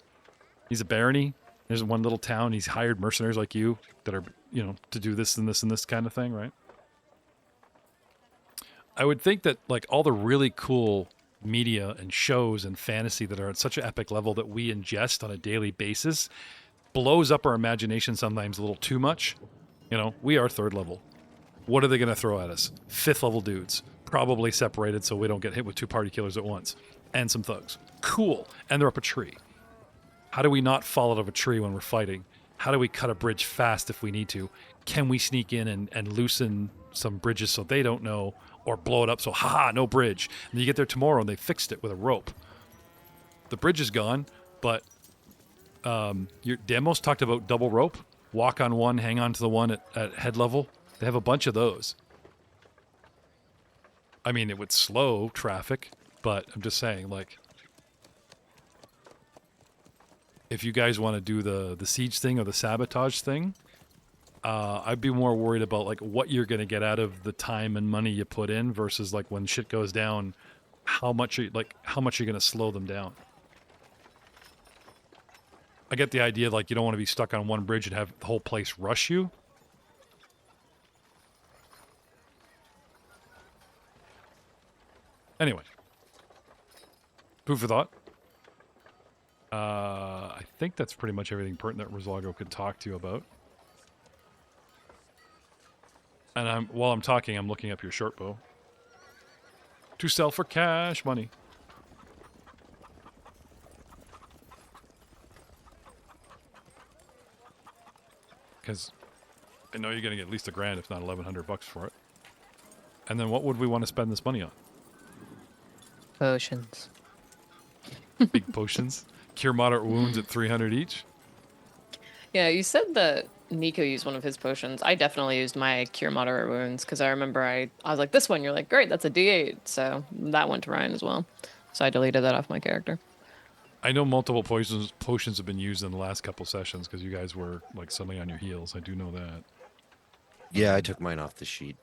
He's a barony. There's one little town. He's hired mercenaries like you that are, to do this and this and this kind of thing, right? I would think that, like, all the really cool media and shows and fantasy that are at such an epic level that we ingest on a daily basis blows up our imagination sometimes a little too much. We are 3rd level. What are they going to throw at us? 5th level dudes, probably separated so we don't get hit with 2 party killers at once, and some thugs. Cool. And they're up a tree. How do we not fall out of a tree when we're fighting? How do we cut a bridge fast if we need to? Can we sneak in and loosen some bridges so they don't know, or blow it up so, no bridge. And you get there tomorrow and they fixed it with a rope. The bridge is gone, but your demos talked about double rope. Walk on one, hang on to the one at head level. They have a bunch of those. I mean, it would slow traffic, but I'm just saying, like, if you guys want to do the siege thing or the sabotage thing, I'd be more worried about like what you're going to get out of the time and money you put in versus like when shit goes down, how much you're going to slow them down. I get the idea, like, you don't want to be stuck on one bridge and have the whole place rush you. Anyway, food for thought. I think that's pretty much everything pertinent Rosalgo could talk to you about. And while I'm talking, I'm looking up your short bow. To sell for cash money. Because I know you're going to get at least $1,000, if not $1,100 for it. And then what would we want to spend this money on? Potions. Big potions. Cure moderate wounds at 300 each. Yeah, you said that Nico used one of his potions. I definitely used my cure moderate wounds because I remember I was like, this one. You're like, great, that's a D8. So that went to Ryan as well. So I deleted that off my character. I know multiple potions have been used in the last couple sessions because you guys were like suddenly on your heels. I do know that. Yeah, I took mine off the sheet.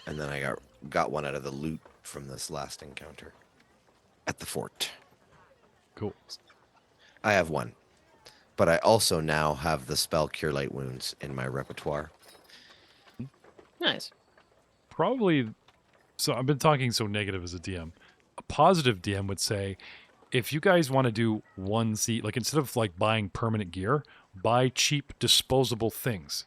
And then I got one out of the loot from this last encounter at the fort. Cool. I have one. But I also now have the spell Cure Light Wounds in my repertoire. Nice. Probably. So I've been talking so negative as a DM. A positive DM would say, if you guys want to do one seat, like instead of like buying permanent gear, buy cheap disposable things.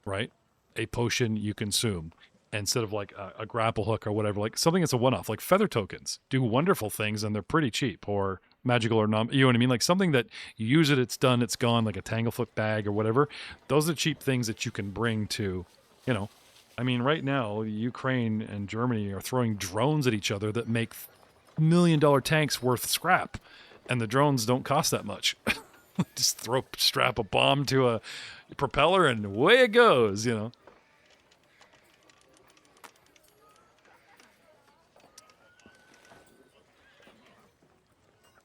Right? A potion you consume instead of like a grapple hook or whatever, like something that's a one-off, like feather tokens do wonderful things and they're pretty cheap, or magical or non, you know what I mean? Like something that you use it, it's done, it's gone, like a Tanglefoot bag or whatever. Those are cheap things that you can bring to, you know, I mean, right now, Ukraine and Germany are throwing drones at each other that make $1 million tanks worth scrap, and the drones don't cost that much. Just strap a bomb to a propeller and away it goes, you know.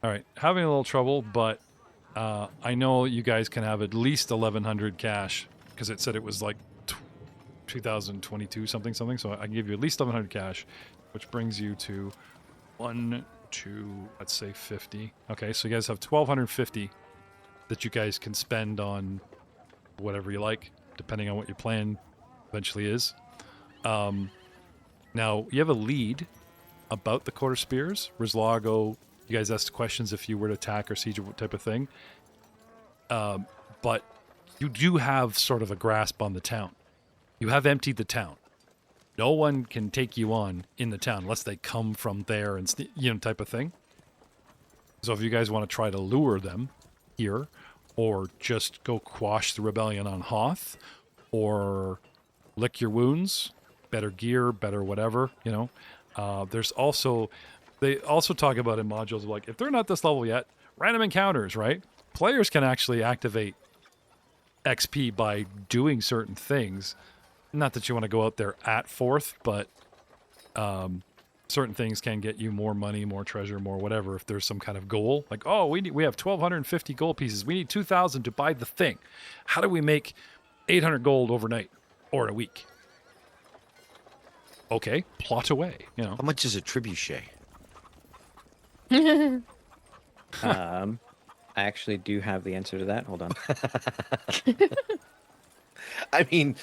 All right, having a little trouble, but I know you guys can have at least 1,100 cash because it said it was like 2022 something. So I can give you at least 1,100 cash, which brings you to 1, 2, let's say 50. Okay, so you guys have 1,250 that you guys can spend on whatever you like, depending on what your plan eventually is. Now you have a lead about the Quarter Spears. Rizlago, you guys asked questions if you were to attack or siege or what type of thing. But you do have sort of a grasp on the town. You have emptied the town. No one can take you on in the town unless they come from there and type of thing. So if you guys want to try to lure them here, or just go quash the rebellion on Hoth, or lick your wounds, better gear, better whatever, there's also, they also talk about in modules like, if they're not this level yet, random encounters, right? Players can actually activate XP by doing certain things. Not that you want to go out there at 4th, but certain things can get you more money, more treasure, more whatever. If there's some kind of goal, like, oh, we have 1,250 gold pieces. We need 2,000 to buy the thing. How do we make 800 gold overnight or in a week? Okay, plot away. How much is a trebuchet? I actually do have the answer to that. Hold on. I mean,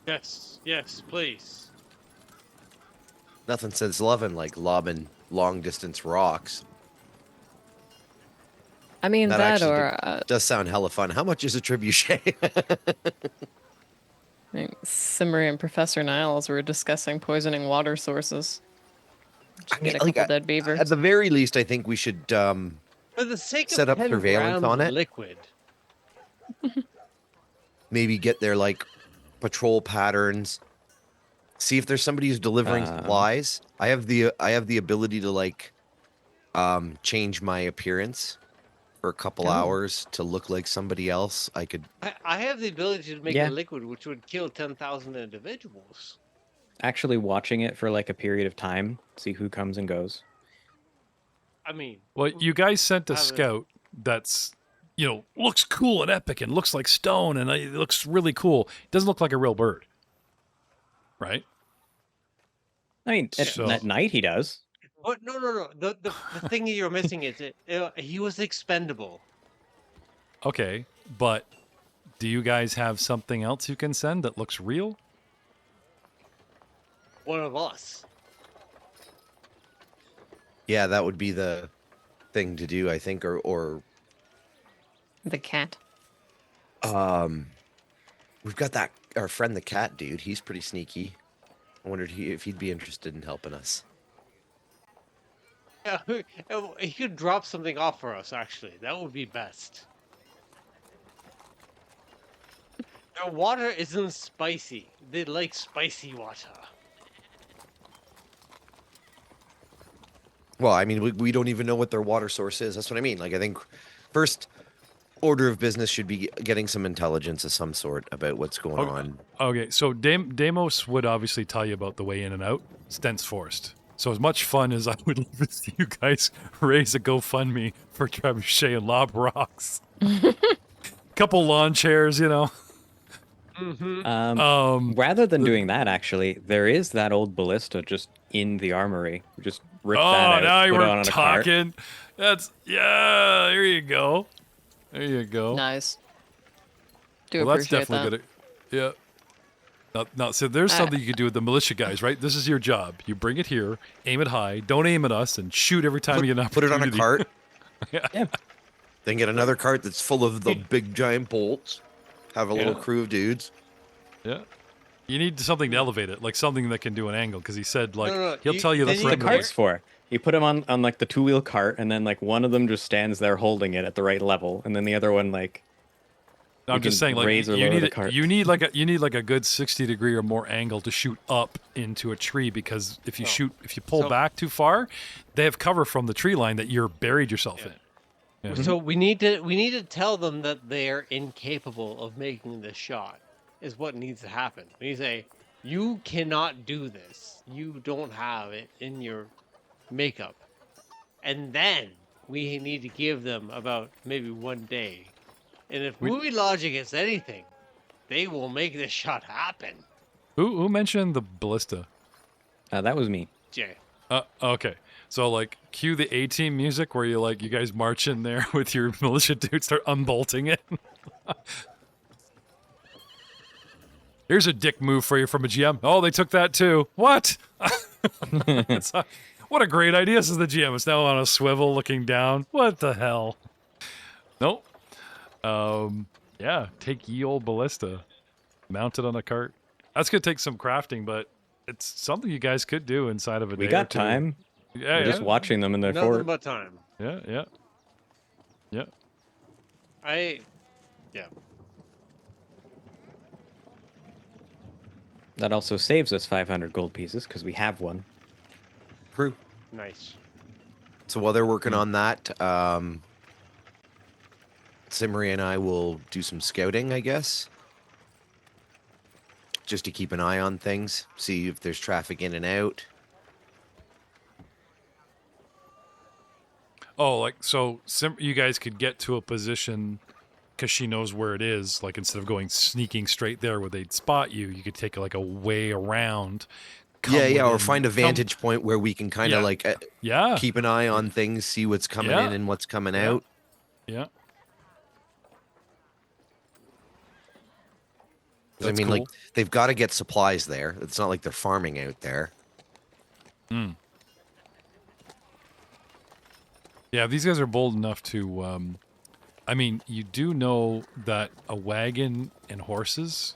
Yes, please. nothing says loving like lobbing long distance rocks. I mean, that actually or does sound hella fun. How much is a trebuchet? Simmery and Professor Niles were discussing poisoning water sources. Just get a couple dead beavers. At the very least, I think we should For the sake set of up 10 surveillance grams on of it. liquid. Maybe get their patrol patterns. See if there's somebody who's delivering supplies. I have the ability to change my appearance for a couple hours to look like somebody else. I have the ability to make a liquid which would kill 10,000 individuals. Actually watching it for like a period of time, see who comes and goes. I mean, well, you guys sent a scout that's, looks cool and epic and looks like stone and it looks really cool. It doesn't look like a real bird, right? I mean, at night he does. But no. The thing you're missing is he was expendable. Okay, but do you guys have something else you can send that looks real? One of us. Yeah, that would be the thing to do, I think, or the cat. We've got our friend the cat dude. He's pretty sneaky. I wondered if he'd be interested in helping us. Yeah, he could drop something off for us, actually. That would be best. Their water isn't spicy. They like spicy water. Well, I mean, we don't even know what their water source is. That's what I mean. Like, I think first order of business should be getting some intelligence of some sort about what's going on. Okay, so Deimos would obviously tell you about the way in and out. Stents Forest. So as much fun as I would love to see you guys raise a GoFundMe for Trebuchet and Lob Rocks. Couple lawn chairs, you know. Rather than doing that, actually, there is that old ballista just in the armory. We just rip that out, now put it we're on a cart. talking. That's there you go. There you go. Nice. Do Well, that's appreciate definitely that. gonna. Yeah. Now, so there's something you could do with the militia guys, right? This is your job. You bring it here, aim it high, don't aim at us, and shoot every time you get an Put it on a opportunity. cart. Yeah. Then get another cart that's full of the big giant bolts. Have a little crew of dudes. Yeah. You need something to elevate it, like something that can do an angle, because he said, like, No, he'll tell you the That's what the perimeter. cart's for. You put them on like the 2-wheel cart, and then like one of them just stands there holding it at the right level, and then the other one like. No, I'm you just can saying, like, raise or you lower need the cart. you need like a good 60-degree or more angle to shoot up into a tree, because if you pull back too far, they have cover from the tree line that you're buried yourself in. Yeah. So we need to tell them that they are incapable of making this shot. Is what needs to happen. We need to say, you cannot do this. You don't have it in your makeup. And then we need to give them about maybe 1 day. And if movie logic is anything, they will make this shot happen. Who mentioned the ballista? That was me. Jay. Okay. So, like, cue the A-Team music where you guys march in there with your militia dudes, start unbolting it. Here's a dick move for you from a GM. Oh, they took that too. What? What a great idea. This is the GM. It's now on a swivel looking down. What the hell? Nope. Yeah, take ye old ballista. Mount it on a cart. That's going to take some crafting, but it's something you guys could do inside of a day. We got or two. time. Yeah, We're just watching them in their Nothing fort. but time. Yeah. Yeah. That also saves us 500 gold pieces because we have one. Crew. Nice. So while they're working on that, Simri and I will do some scouting, I guess. Just to keep an eye on things, see if there's traffic in and out. Oh, like, so you guys could get to a position because she knows where it is. Like, instead of going sneaking straight there where they'd spot you, you could take like a way around. Or find a vantage point where we can kind of keep an eye on things, see what's coming in and what's coming out. Yeah. I mean, like, they've got to get supplies there. It's not like they're farming out there. Yeah, these guys are bold enough to. I mean, you do know that a wagon and horses,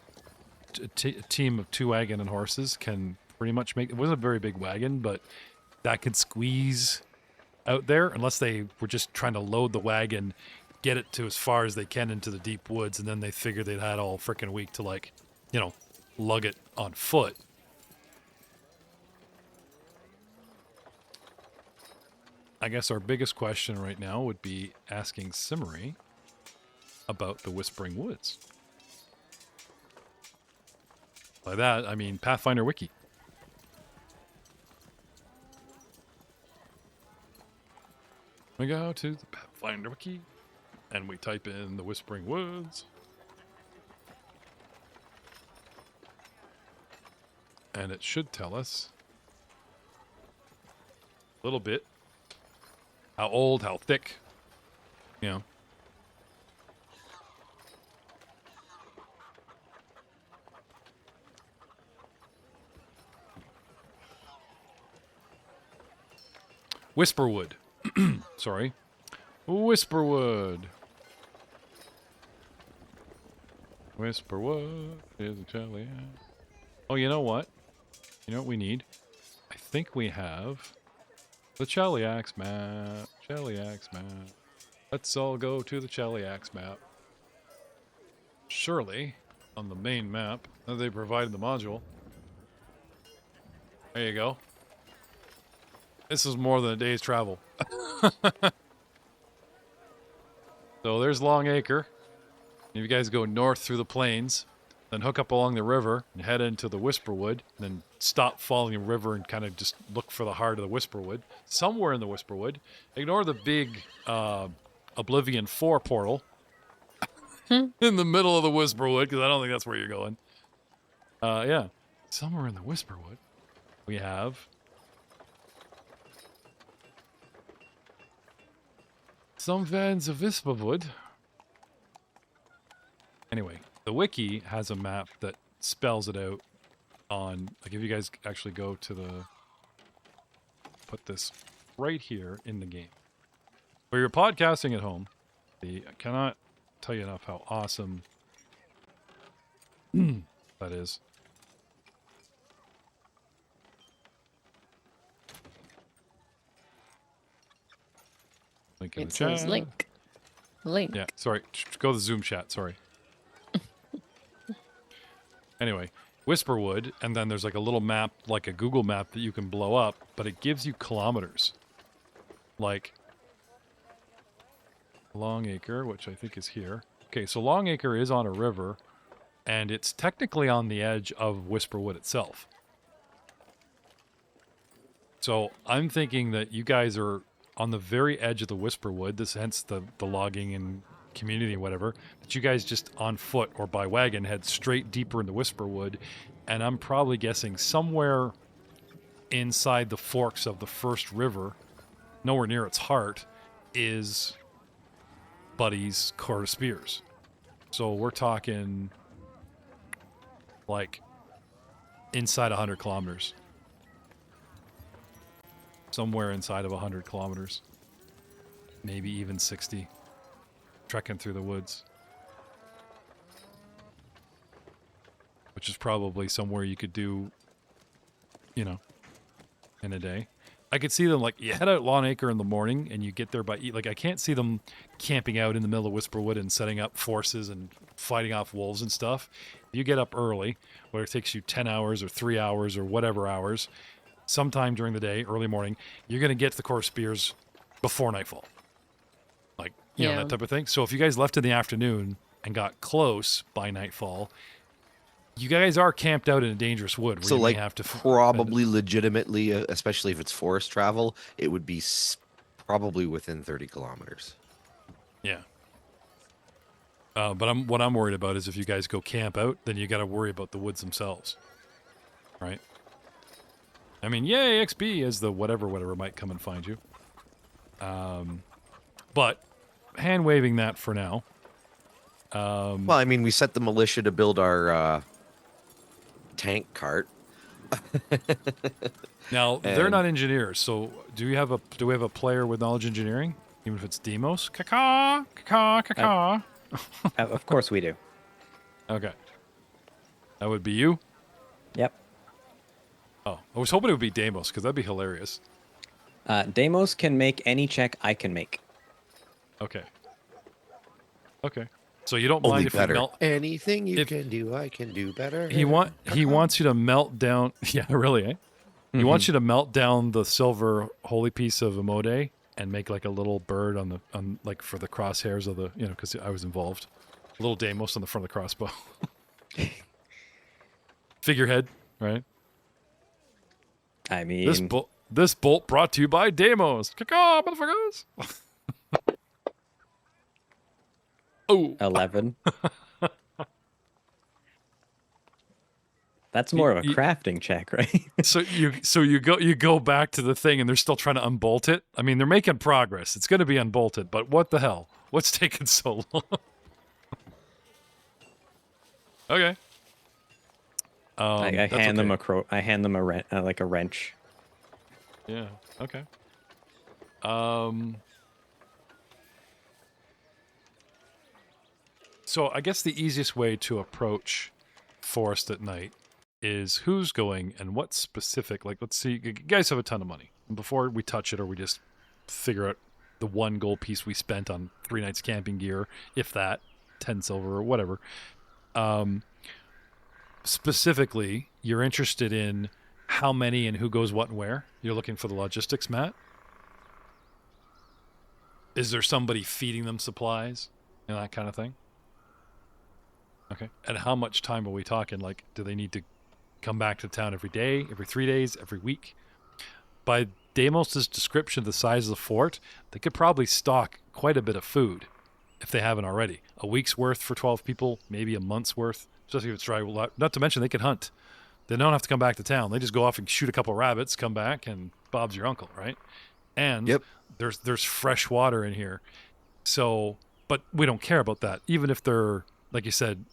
a team of 2 wagon and horses can pretty much make. It wasn't a very big wagon, but that could squeeze out there, unless they were just trying to load the wagon, get it to as far as they can into the deep woods, and then they figured they'd had all freaking week to, like, you know, lug it on foot. I guess our biggest question right now would be asking Simmery about the Whispering Woods. By that, I mean Pathfinder Wiki. We go to the Pathfinder Wiki, and we type in the Whispering Woods. And it should tell us a little bit. How old, how thick, you know. Whisperwood. Sorry. Whisperwood. Whisperwood is a jelly. Oh, you know what? You know what we need? I think we have the Cheliax map. Cheliax map. Let's all go to the Cheliax map. Surely, on the main map, they provided the module. There you go. This is more than a day's travel. So there's Longacre. If you guys go north through the plains, then hook up along the river and head into the Whisperwood, and then stop following the river and kind of just look for the heart of the Whisperwood. Somewhere in the Whisperwood, ignore the big Oblivion 4 portal in the middle of the Whisperwood, because I don't think that's where you're going. Yeah, somewhere in the Whisperwood, we have some fans of Whisperwood. Anyway, the wiki has a map that spells it out on, like, if you guys actually go to the, put this right here in the game. For your podcasting at home, I cannot tell you enough how awesome that is. Link in It the chat. says link. Link. Yeah, sorry. Go to the Zoom chat, sorry. Anyway, Whisperwood, and then there's like a little map, like a Google map that you can blow up, but it gives you kilometers. Like Longacre, which I think is here. Okay, so Longacre is on a river, and it's technically on the edge of Whisperwood itself. So I'm thinking that you guys are on the very edge of the Whisperwood, this hence the logging and community and whatever, that you guys just on foot or by wagon head straight deeper into Whisperwood, and I'm probably guessing somewhere inside the forks of the first river, nowhere near its heart, is Buddy's Court of Spears. So we're talking like inside 100 kilometers. Somewhere inside of 100 kilometers. Maybe even 60. Trekking through the woods. Which is probably somewhere you could do, you know, in a day. I could see them, like, you head out Longacre in the morning and you get there by, like, I can't see them camping out in the middle of Whisperwood and setting up forces and fighting off wolves and stuff. You get up early, whether it takes you 10 hours or 3 hours or whatever hours, sometime during the day, early morning, you're going to get to the Court of Spears before nightfall. Like, you know, that type of thing. So if you guys left in the afternoon and got close by nightfall, you guys are camped out in a dangerous wood. Where So, you like, may have to probably legitimately, especially if it's forest travel, it would be probably within 30 kilometers. Yeah. But what I'm worried about is if you guys go camp out, then you got to worry about the woods themselves. Right? I mean, yay, XP as the whatever might come and find you. But hand-waving that for now. Well, I mean, we set the militia to build our tank cart. Now, they're not engineers, so do we have a player with knowledge engineering? Even if it's Demos? Caca, caca, caca. Of course we do. Okay. That would be you? Yep. Oh, I was hoping it would be Demos, because that'd be hilarious. Deimos can make any check I can make. Okay. Okay. So you don't Only mind if better. we melt... Anything you can do, I can do better. He wants you to melt down... Yeah, really, eh? He wants you to melt down the silver holy piece of Amode and make like a little bird on like for the crosshairs of the, you know, because I was involved. A little Deimos on the front of the crossbow. Figurehead, right? I mean... This bolt brought to you by Deimos. Caca, motherfuckers! Oh, 11. That's more of a crafting check, right? So you go back to the thing and they're still trying to unbolt it. I mean, they're making progress. It's going to be unbolted, but what the hell? What's taking so long? Okay. I hand them a wrench. Yeah. Okay. So I guess the easiest way to approach forest at night is who's going and what specific, like, let's see, you guys have a ton of money. Before we touch it or we just figure out the one gold piece we spent on 3 nights camping gear, if that, 10 silver or whatever. Specifically, you're interested in how many and who goes what and where? You're looking for the logistics, Matt? Is there somebody feeding them supplies and that kind of thing? Okay. And how much time are we talking? Like, do they need to come back to town every day, every 3 days, every week? By Deimos' description of the size of the fort, they could probably stock quite a bit of food if they haven't already. A week's worth for 12 people, maybe a month's worth, especially if it's dry. Not to mention they could hunt. They don't have to come back to town. They just go off and shoot a couple rabbits, come back, and Bob's your uncle, right? And there's fresh water in here. So, but we don't care about that. Even if they're, like you said,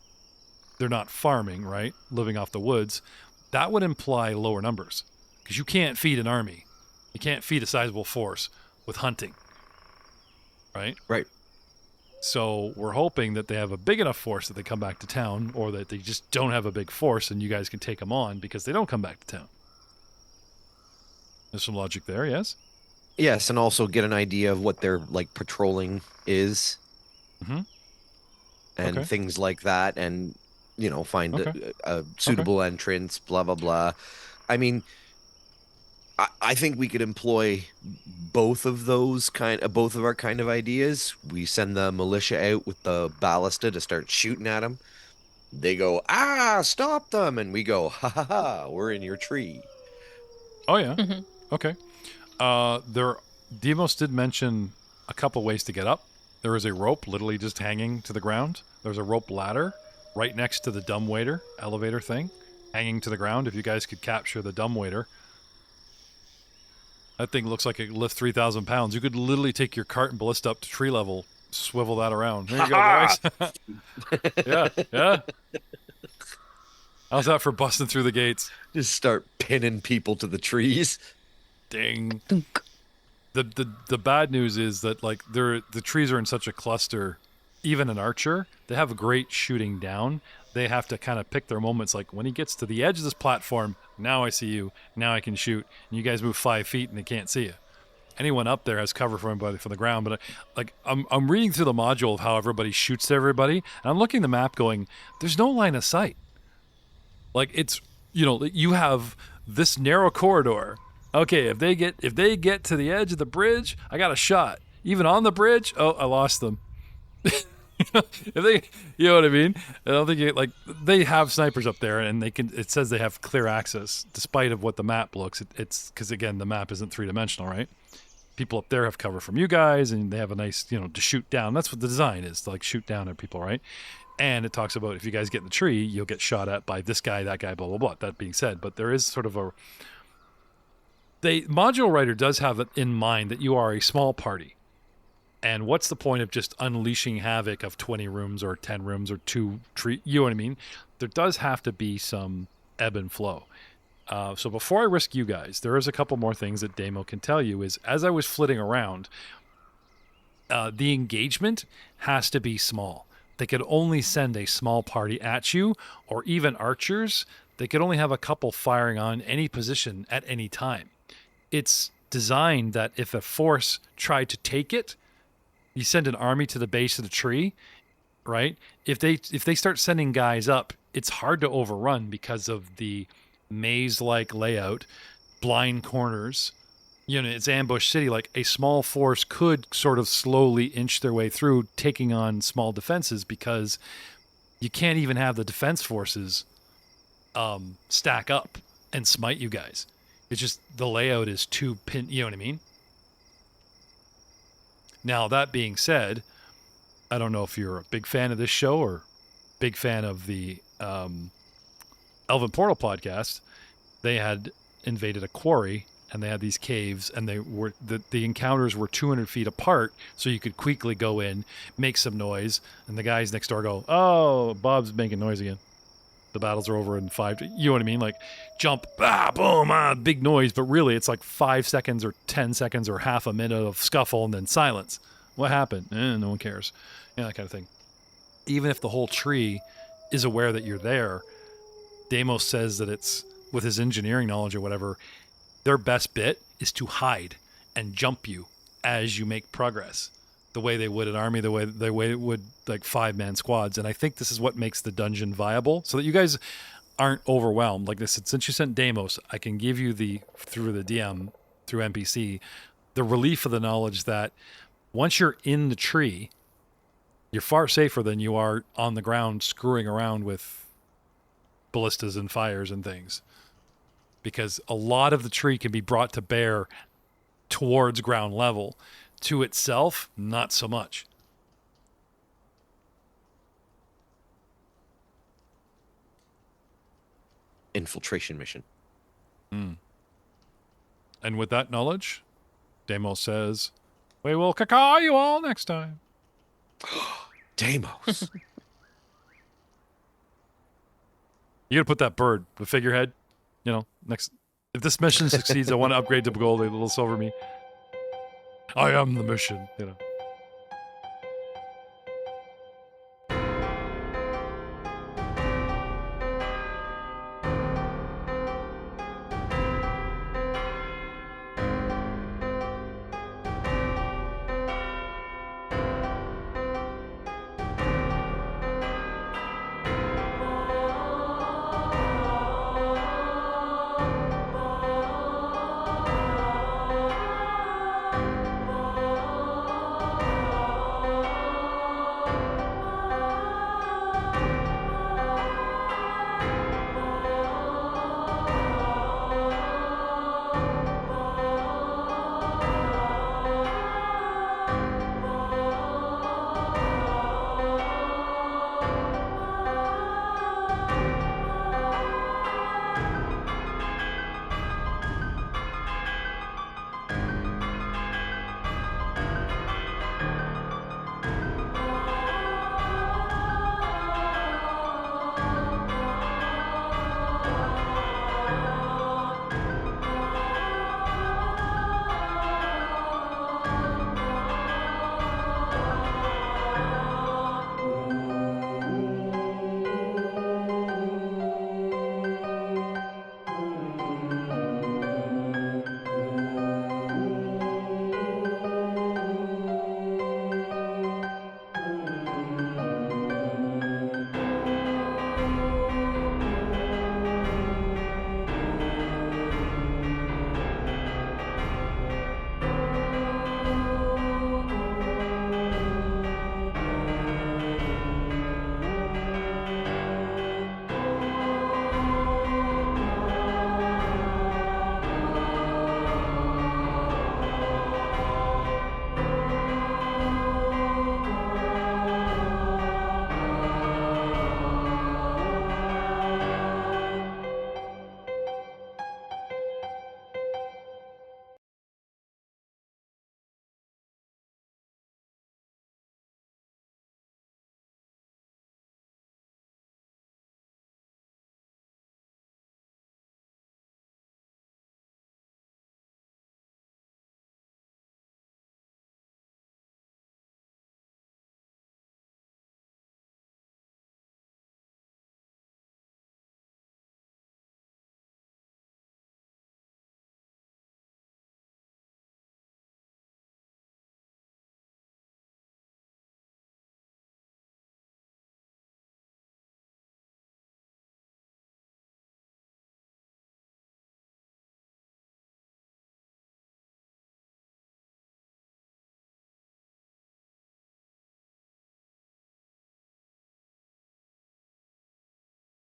they're not farming, right? Living off the woods. That would imply lower numbers. Because you can't feed an army. You can't feed a sizable force with hunting. Right? Right. So we're hoping that they have a big enough force that they come back to town, or that they just don't have a big force and you guys can take them on because they don't come back to town. There's some logic there, yes? Yes, and also get an idea of what their like patrolling is, and things like that, and find a suitable entrance. Blah blah blah. I mean, I think we could employ both of our kind of ideas. We send the militia out with the ballista to start shooting at them. They go, stop them, and we go, ha ha ha, we're in your tree. Oh yeah, okay. Demos did mention a couple ways to get up. There is a rope literally just hanging to the ground. There's a rope ladder right next to the dumbwaiter elevator thing, hanging to the ground. If you guys could capture the dumbwaiter, that thing looks like it lifts 3,000 pounds. You could literally take your cart and ballista up to tree level, swivel that around. There you go, guys. Yeah. How's that for busting through the gates? Just start pinning people to the trees. Ding. The bad news is that like the trees are in such a cluster. Even an archer, they have a great shooting down. They have to kind of pick their moments. Like when he gets to the edge of this platform, now I see you. Now I can shoot. And you guys move 5 feet and they can't see you. Anyone up there has cover for anybody from the ground. But I'm reading through the module of how everybody shoots to everybody, and I'm looking at the map going, there's no line of sight. Like it's you have this narrow corridor. Okay, if they get to the edge of the bridge, I got a shot. Even on the bridge, I lost them. If they, you know what I mean? I don't think they have snipers up there, and it says they have clear access, despite of what the map looks. It's because again, the map isn't 3-dimensional, right? People up there have cover from you guys, and they have a nice, to shoot down. That's what the design is, to shoot down at people, right? And it talks about if you guys get in the tree, you'll get shot at by this guy, that guy, blah blah blah. That being said, but there is sort of the module writer does have it in mind that you are a small party. And what's the point of just unleashing havoc of 20 rooms or 10 rooms or 2 tree? You know what I mean? There does have to be some ebb and flow. So before I risk you guys, there is a couple more things that Damo can tell you. Is as I was flitting around, the engagement has to be small. They could only send a small party at you, or even archers. They could only have a couple firing on any position at any time. It's designed that if a force tried to take it, you send an army to the base of the tree, right? If they start sending guys up, it's hard to overrun because of the maze-like layout, blind corners. It's ambush city. Like a small force could sort of slowly inch their way through, taking on small defenses, because you can't even have the defense forces stack up and smite you guys. It's just the layout is too pin. You know what I mean? Now, that being said, I don't know if you're a big fan of this show or big fan of the Elven Portal podcast. They had invaded a quarry, and they had these caves, and the encounters were 200 feet apart, so you could quickly go in, make some noise, and the guys next door go, "Oh, Bob's making noise again. The battles are over in 5." You know what I mean? Like jump, boom, big noise, but really it's like 5 seconds or 10 seconds or half a minute of scuffle and then silence. What happened? No one cares. That kind of thing. Even if the whole tree is aware that you're there, Damos says that it's, with his engineering knowledge or whatever, their best bit is to hide and jump you as you make progress. The way they would an army, the way it would like 5-man squads. And I think this is what makes the dungeon viable, so that you guys aren't overwhelmed, like this, since you sent Deimos, I can give you through the DM, through NPC, the relief of the knowledge that once you're in the tree, you're far safer than you are on the ground screwing around with ballistas and fires and things. Because a lot of the tree can be brought to bear towards ground level. To itself, not so much. Infiltration mission. And with that knowledge, Deimos says, we will caca you all next time. Deimos. You gotta put that bird, the figurehead, next. If this mission succeeds, I want to upgrade to gold, a little silver me. I am the mission,